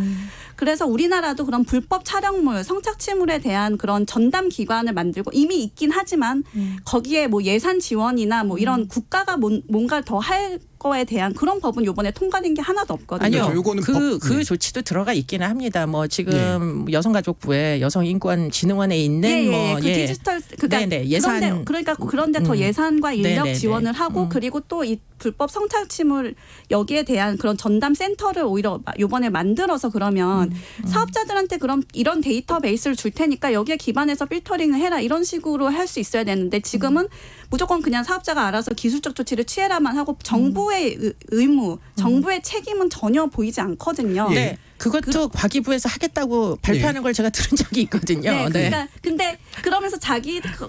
그래서 우리나라도 그런 불법 촬영물, 성착취물에 대한 그런 전담 기관을 만들고 이미 있긴 하지만 거기에 뭐 예산 지원이나 뭐 이런 국가가 뭔가를 더 할 거에 대한 그런 법은 이번에 통과된 게 하나도 없거든요. 아니요. 요거는 그 예. 조치도 들어가 있기는 합니다. 뭐 지금 여성가족부에 여성인권진흥원에 있는 뭐 그 디지털 그러니까 네네, 예산 그런데 더 예산과 인력 네네네. 지원을 하고 그리고 또 이 불법 성착취물 여기에 대한 그런 전담 센터를 오히려 이번에 만들어서 그러면 사업자들한테 그럼 이런 데이터베이스를 줄 테니까 여기에 기반해서 필터링을 해라 이런 식으로 할 수 있어야 되는데 지금은 무조건 그냥 사업자가 알아서 기술적 조치를 취해라만 하고 정부의 의무, 정부의 책임은 전혀 보이지 않거든요. 네. 그것도 과기부에서 하겠다고 발표하는 걸 제가 들은 적이 있거든요. 네, 그러니까 근데 그러면서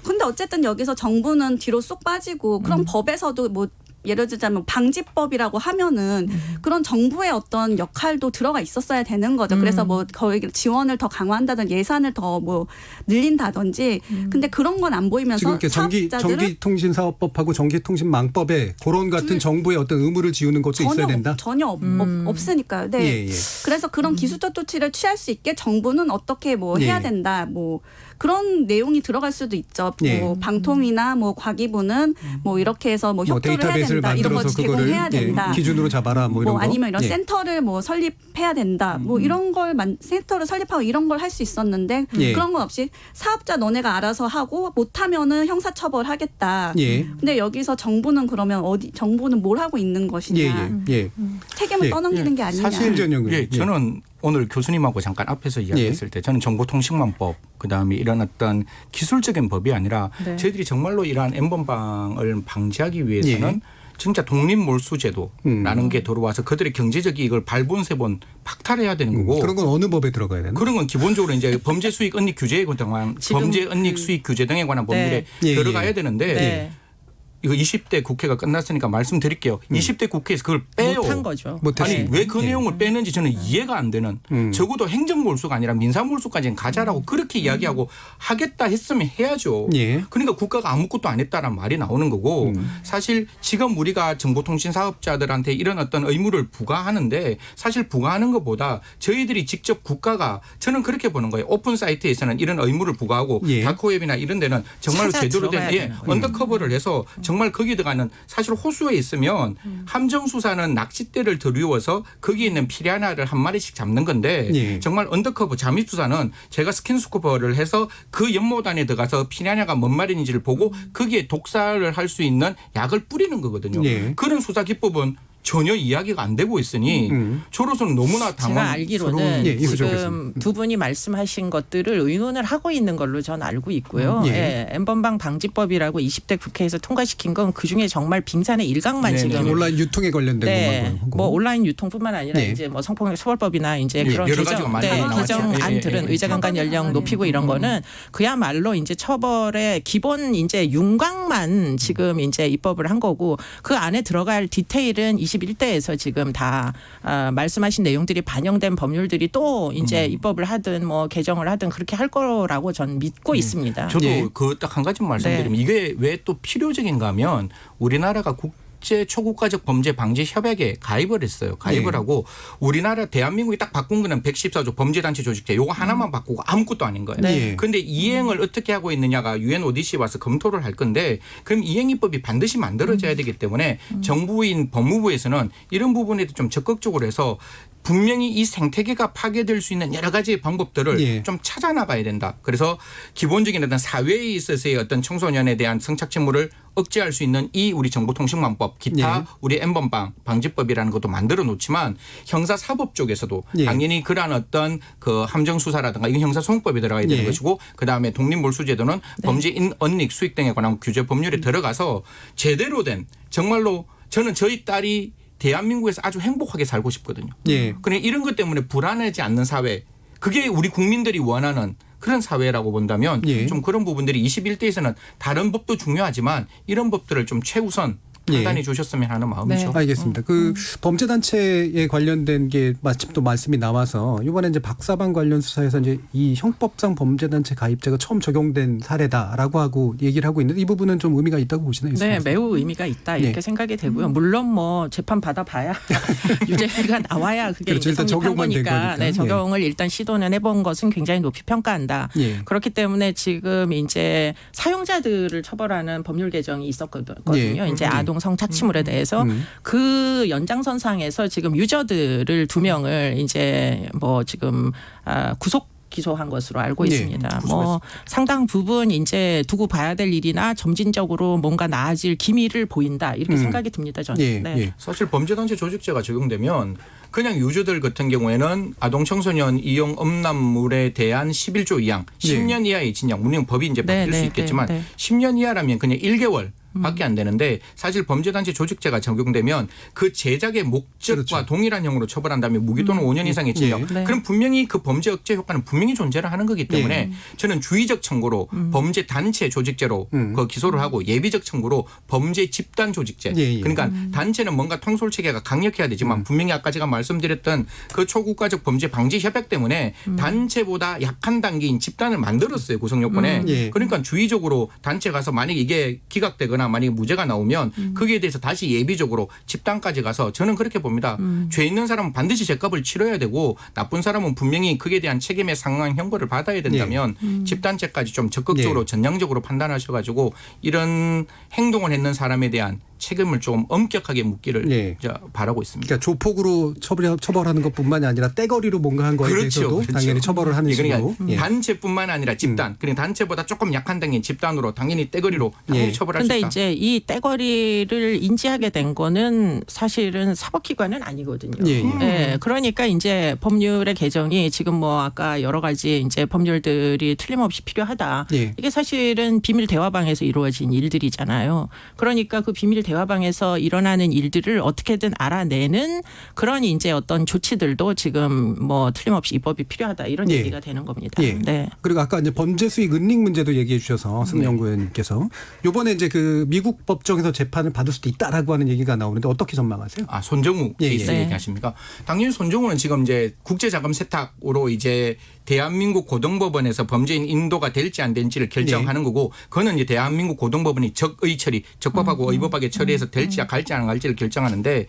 근데 어쨌든 여기서 정부는 뒤로 쏙 빠지고 그럼 법에서도 뭐 예를 들자면 방지법이라고 하면은 그런 정부의 어떤 역할도 들어가 있었어야 되는 거죠. 그래서 뭐 거의 지원을 더 강화한다든지 예산을 더 뭐 늘린다든지. 근데 그런 건 안 보이면서 지금 이렇게 전기통신사업법하고 전기통신망법에 그런 같은 정부의 어떤 의무를 지우는 것도 있어야 된다. 전혀 없으니까요. 네. 예, 예. 그래서 그런 기술적 조치를 취할 수 있게 정부는 어떻게 뭐 해야 된다. 뭐 그런 내용이 들어갈 수도 있죠. 예. 뭐 방통이나 뭐 과기부는 뭐 이렇게 해서 뭐 뭐 협조를 해야 데이터베이스를 된다. 이런 거 만들어서 그거를 제공해야 된다. 기준으로 잡아라 뭐 이런 거. 아니면 이런 예. 센터를 뭐 설립해야 된다. 뭐 이런 걸 센터를 설립하고 이런 걸 할 수 있었는데 예. 그런 건 없이 사업자 너네가 알아서 하고 못하면은 형사처벌하겠다. 예. 근데 여기서 정부는 그러면 정부는 뭘 하고 있는 것이냐. 예. 책임을 예. 떠넘기는 게 아니냐. 사실 예. 저는 오늘 교수님하고 잠깐 앞에서 이야기했을 때 저는 정보통신망법 그다음에 이런 어떤 기술적인 법이 아니라 네. 저희들이 정말로 이러한 N번방을 방지하기 위해서는 진짜 독립몰수제도라는 게 들어와서 그들의 경제적 이익을 발본세본 박탈해야 되는 거고 그런 건 어느 법에 들어가야 되나? 그런 건 기본적으로 이제 범죄 수익 은닉 규제에 관한 범죄 은닉 수익 규제 등에 관한 법률에 예. 들어가야 되는데 네. 이거 20대 국회가 끝났으니까 말씀드릴게요. 20대 국회에서 그걸 빼요. 못한 거죠. 아니 네. 왜 그 내용을 빼는지 저는 이해가 안 되는. 적어도 행정몰수가 아니라 민사몰수까지는 가자라고 그렇게 이야기하고 하겠다 했으면 해야죠. 예. 그러니까 국가가 아무것도 안 했다라는 말이 나오는 거고 사실 지금 우리가 정보통신 사업자들한테 이런 어떤 의무를 부과하는데 사실 부과하는 것보다 저희들이 직접 국가가 저는 그렇게 보는 거예요. 오픈 사이트에서는 이런 의무를 부과하고 예. 다크웹이나 이런 데는 정말로 찾아 제대로 된 들어가야 되는 거예요. 언더커버를 해서 정말 거기에 들어가는 사실 호수에 있으면 함정수사는 낚싯대를 들이워서 거기에 있는 피라냐를 한 마리씩 잡는 건데 예. 정말 언더커버 잠입수사는 제가 스킨스쿠버를 해서 그 연못안에 들어가서 피라냐가 뭔 말인지를 보고 거기에 독살을 할 수 있는 약을 뿌리는 거거든요. 예. 그런 수사 기법은 전혀 이야기가 안 되고 있으니 저로서는 너무나 제가 당황스러운 알기로는 예, 이거 지금 좋겠습니다. 두 분이 말씀하신 것들을 의논을 하고 있는 걸로 전 알고 있고요. 예. 예. N번방 방지법이라고 20대 국회에서 통과시킨 건 그중에 정말 빙산의 일각만 네네. 지금 온라인 유통에 관련된 네, 것만 한 거고. 뭐 온라인 유통뿐만 아니라 네. 이제 뭐 성폭력 처벌법이나 이제 예, 그런 여러 가지가 많이 나왔죠. 개정안들은 예, 예. 의제강간 연령 높이고 이런 거는 그야말로 이제 처벌의 기본 이제 윤곽만 지금 이제 입법을 한 거고 그 안에 들어갈 디테일은 21대에서 지금 다 말씀하신 내용들이 반영된 법률들이 또 이제 입법을 하든 뭐 개정을 하든 그렇게 할 거라고 전 믿고 있습니다. 저도 예. 그 딱 한 가지 말씀드리면 이게 왜 또 필요적인가 하면 우리나라가 국제 초국가적 범죄 방지 협약에 가입을 했어요. 가입을 예. 하고 우리나라 대한민국이 딱 바꾼 거는 114조 범죄단체 조직제 요거 하나만 바꾸고 아무것도 아닌 거예요. 네. 그런데 이행을 어떻게 하고 있느냐가 UN ODC 와서 검토를 할 건데 그럼 이행입법이 반드시 만들어져야 되기 때문에 정부인 법무부에서는 이런 부분에도 좀 적극적으로 해서 분명히 이 생태계가 파괴될 수 있는 여러 가지의 방법들을 예. 좀 찾아나가야 된다. 그래서 기본적인 어떤 사회에 있어서의 어떤 청소년에 대한 성착취물을 억제할 수 있는 이 우리 정보통신망법 기타 예. 우리 N번방 방지법이라는 것도 만들어 놓지만 형사사법 쪽에서도 예. 당연히 그러한 어떤 그 함정수사라든가 이건 형사소송법에 들어가야 되는 예. 것이고 그다음에 독립몰수제도는 범죄 은닉 수익 등에 관한 규제 법률에 들어가서 제대로 된 정말로 저는 저희 딸이 대한민국에서 아주 행복하게 살고 싶거든요. 예. 그래 이런 것 때문에 불안하지 않는 사회 그게 우리 국민들이 원하는 그런 사회라고 본다면 예. 좀 그런 부분들이 21대에서는 다른 법도 중요하지만 이런 법들을 좀 최우선 판단해 주셨으면 하는 마음이죠. 알겠습니다. 그 범죄단체에 관련된 게 마침 또 말씀이 나와서 이번에 이제 박사방 관련 수사에서 이제 이 형법상 범죄단체 가입자가 처음 적용된 사례다라고 하고 얘기를 하고 있는데 이 부분은 좀 의미가 있다고 보시나요? 네, 매우 의미가 있다 이렇게 네. 생각이 되고요. 물론 뭐 재판 받아봐야 유죄가 나와야 그게 그렇죠. 이제 일단 성립한 적용만 된 거니까. 거니까. 네, 적용을 일단 시도는 해본 것은 굉장히 높이 평가한다. 예. 그렇기 때문에 지금 이제 사용자들을 처벌하는 법률 개정이 있었거든요. 예. 이제 아동 성착취물에 대해서 그 연장선상에서 지금 유저들을 2명을 이제 뭐 지금 구속 기소한 것으로 알고 네, 있습니다. 뭐 상당 부분 이제 두고 봐야 될 일이나 점진적으로 뭔가 나아질 기미를 보인다 이렇게 생각이 듭니다. 저는. 예. 네. 예. 사실 범죄단체 조직제가 적용되면 그냥 유저들 같은 경우에는 아동 청소년 이용 음란물에 대한 11조 2항 10년 이하의 징역 물론 법이 이제 바뀔 수 있겠지만 10년 이하라면 그냥 1개월 밖에 안 되는데 사실 범죄단체 조직죄가 적용되면 그 제작의 목적과 그렇죠. 동일한 형으로 처벌한다면 무기 또는 5년 이상의 징역. 예. 그럼 분명히 그 범죄 억제 효과는 분명히 존재를 하는 거기 때문에 저는 주의적 청구로 범죄 단체 조직죄로 그 기소를 하고 예비적 청구로 범죄 집단 조직죄. 예. 그러니까 단체는 뭔가 통솔 체계가 강력해야 되지만 분명히 아까 제가 말씀드렸던 그 초국가적 범죄 방지 협약 때문에 단체보다 약한 단계인 집단을 만들었어요. 구성 요건에. 예. 그러니까 주의적으로 단체 가서 만약에 이게 기각되거나 만약에 무죄가 나오면 거기에 대해서 다시 예비적으로 집단까지 가서 저는 그렇게 봅니다. 죄 있는 사람은 반드시 죄값을 치러야 되고 나쁜 사람은 분명히 그에 대한 책임에 상응한 형벌을 받아야 된다면 집단죄까지 좀 적극적으로 전향적으로 판단하셔가지고 이런 행동을 했는 사람에 대한 책임을 좀 엄격하게 묻기를 바라고 있습니다. 그러니까 조폭으로 처벌하는 것뿐만이 아니라 떼거리로 뭔가 한 거에 대해서도 당연히 처벌을 하는 식으로. 그러니까 단체뿐만 아니라 집단, 그러니까 단체보다 조금 약한 단계인 집단으로 당연히 떼거리로 당연히 처벌할 수 있다. 그런데 이제 이 떼거리를 인지하게 된 거는 사실은 사법기관은 아니거든요. 예, 그러니까 이제 법률의 개정이 지금 뭐 아까 여러 가지 이제 법률들이 틀림없이 필요하다. 이게 사실은 비밀 대화방에서 이루어진 일들이잖아요. 그러니까 그 비밀 대화방에서 일어나는 일들을 어떻게든 알아내는 그런 이제 어떤 조치들도 지금 뭐 틀림없이 입법이 필요하다 이런 얘기가 되는 겁니다. 네. 그리고 아까 이제 범죄 수익 은닉 문제도 얘기해 주셔서 승연구원님께서 이번에 이제 그 미국 법정에서 재판을 받을 수도 있다라고 하는 얘기가 나오는데 어떻게 전망하세요? 아, 손정우 케이스 얘기하십니까? 당연히 손정우는 지금 이제 국제자금 세탁으로 이제 대한민국 고등법원에서 범죄인 인도가 될지 안 될지를 결정하는 거고 그거는 이제 대한민국 고등법원이 적의 처리, 적법하고 의법하게 처리해서 될지 갈지 안 갈지를 결정하는데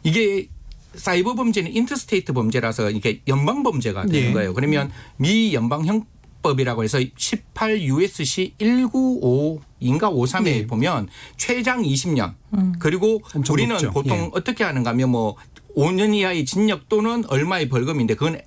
이게 사이버 범죄는 인터스테이트 범죄라서 이게 연방 범죄가 되는 거예요. 그러면 미 연방 형법이라고 해서 18 USC 195인가 53에 보면 최장 20년 그리고 우리는 높죠. 보통 어떻게 하는가 하면 뭐 5년 이하의 징역 또는 얼마의 벌금인데 그건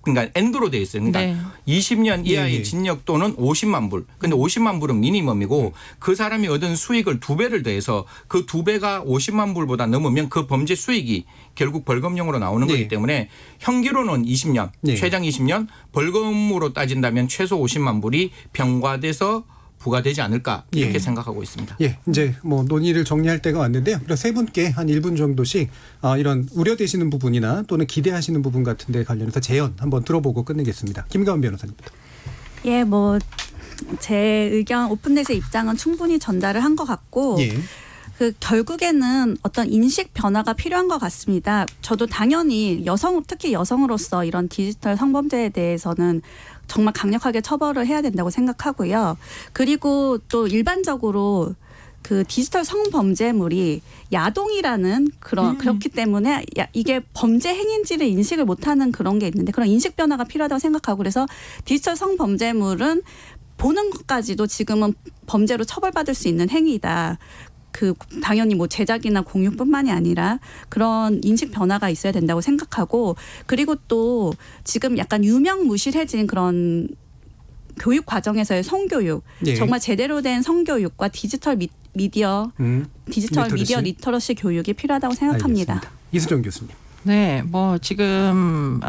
그러니까 엔드로 돼 있어요. 그러니까 20년 이하의 징역 또는 50만 불. 근데 50만 불은 미니멈이고 그 사람이 얻은 수익을 2배를 더해서 그 2배가 50만 불보다 넘으면 그 범죄 수익이 결국 벌금형으로 나오는 거기 때문에 형기로는 20년, 최장 20년, 벌금으로 따진다면 최소 50만 불이 병과돼서 부과되지 않을까 이렇게 생각하고 있습니다. 이제 뭐 논의를 정리할 때가 왔는데요. 그래서 세 분께 한 1분 정도씩 이런 우려되시는 부분이나 또는 기대하시는 부분 같은 데 관련해서 제언 한번 들어보고 끝내겠습니다. 김가은 변호사님부터. 예, 뭐 제 의견 오픈넷의 입장은 충분히 전달을 한 것 같고 그 결국에는 어떤 인식 변화가 필요한 것 같습니다. 저도 당연히 특히 여성으로서 이런 디지털 성범죄에 대해서는 정말 강력하게 처벌을 해야 된다고 생각하고요. 그리고 또 일반적으로 그 디지털 성범죄물이 야동이라는 그렇기 때문에 이게 범죄 행위인지를 인식을 못하는 그런 게 있는데 그런 인식 변화가 필요하다고 생각하고 그래서 디지털 성범죄물은 보는 것까지도 지금은 범죄로 처벌받을 수 있는 행위다. 그 당연히 뭐 제작이나 공유뿐만이 아니라 그런 인식 변화가 있어야 된다고 생각하고 그리고 또 지금 약간 유명무실해진 그런 교육 과정에서의 성교육 정말 제대로 된 성교육과 디지털 미디어 리터러시 교육이 필요하다고 생각합니다. 알겠습니다. 이수정 교수님. 네, 뭐 지금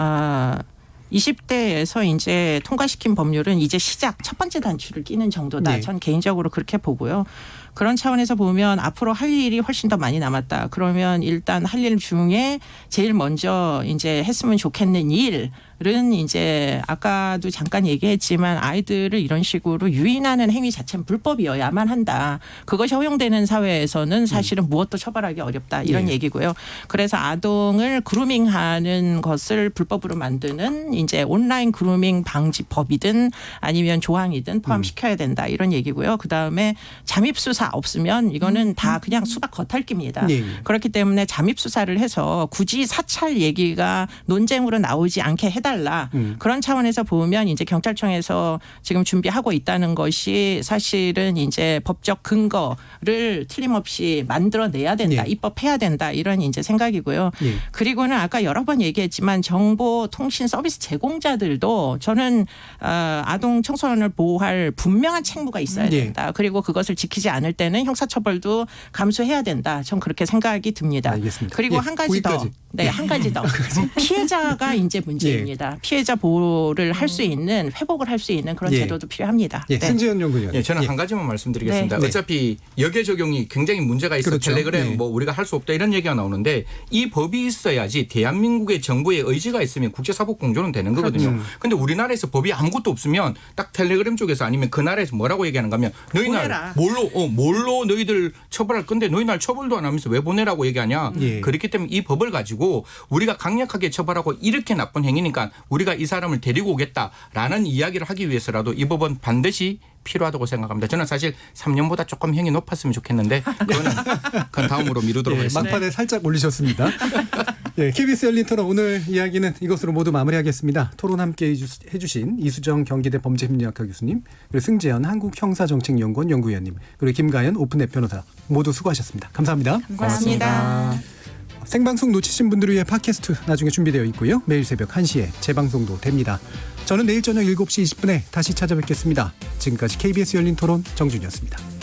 20대에서 이제 통과시킨 법률은 이제 첫 번째 단추를 끼는 정도다. 전 개인적으로 그렇게 보고요. 그런 차원에서 보면 앞으로 할 일이 훨씬 더 많이 남았다. 그러면 일단 할 일 중에 제일 먼저 이제 했으면 좋겠는 일은 이제 아까도 잠깐 얘기했지만 아이들을 이런 식으로 유인하는 행위 자체는 불법이어야만 한다. 그것이 허용되는 사회에서는 사실은 무엇도 처벌하기 어렵다. 이런 얘기고요. 그래서 아동을 그루밍하는 것을 불법으로 만드는 이제 온라인 그루밍 방지법이든 아니면 조항이든 포함시켜야 된다. 이런 얘기고요. 그다음에 잠입 수사 없으면 이거는 다 그냥 수박 겉핥기입니다. 그렇기 때문에 잠입 수사를 해서 굳이 사찰 얘기가 논쟁으로 나오지 않게 해달라. 그런 차원에서 보면 이제 경찰청에서 지금 준비하고 있다는 것이 사실은 이제 법적 근거를 틀림없이 만들어내야 된다. 입법해야 된다. 이런 이제 생각이고요. 그리고는 아까 여러 번 얘기했지만 정보통신 서비스 제공자들도 저는 아동 청소년을 보호할 분명한 책무가 있어야 된다. 그리고 그것을 지키지 않을 때는 형사처벌도 감수해야 된다. 전 그렇게 생각이 듭니다. 알겠습니다. 그리고 한 가지 더 네, 한 가지 더. 피해자가 이제 문제입니다. 피해자 보호를 할 수 있는, 회복을 할 수 있는 그런 예. 제도도 필요합니다. 예, 네. 승재현 연구위원. 예, 저는 한 가지만 말씀드리겠습니다. 네. 어차피 역외 적용이 굉장히 문제가 있어 그렇죠. 텔레그램 네. 뭐 우리가 할 수 없다 이런 얘기가 나오는데 이 법이 있어야지 대한민국의 정부의 의지가 있으면 국제사법 공조는 되는 거거든요. 그런데 우리나라에서 법이 아무것도 없으면 딱 텔레그램 쪽에서 아니면 그 나라에서 뭐라고 얘기하는가 하면 너희 날 뭘로 너희들 처벌할 건데 너희 날 처벌도 안 하면서 왜 보내라고 얘기하냐. 예. 그렇기 때문에 이 법을 가지고 우리가 강력하게 처벌하고 이렇게 나쁜 행위니까 우리가 이 사람을 데리고 오겠다라는 이야기를 하기 위해서라도 이 법은 반드시 필요하다고 생각합니다. 저는 사실 3년보다 조금 형이 높았으면 좋겠는데 그건 다음으로 미루도록 예, 하겠습니다. 막판에 살짝 올리셨습니다. 예, KBS 열린 토론 오늘 이야기는 이것으로 모두 마무리하겠습니다. 토론 함께 해주신 이수정 경기대 범죄심리학과 교수님, 그리고 승재현 한국형사정책연구원 연구위원님, 그리고 김가연 오픈앱 변호사 모두 수고하셨습니다. 감사합니다. 고맙습니다. 생방송 놓치신 분들을 위해 팟캐스트 나중에 준비되어 있고요. 매일 새벽 1시에 재방송도 됩니다. 저는 내일 저녁 7시 20분에 다시 찾아뵙겠습니다. 지금까지 KBS 열린 토론 정준이었습니다.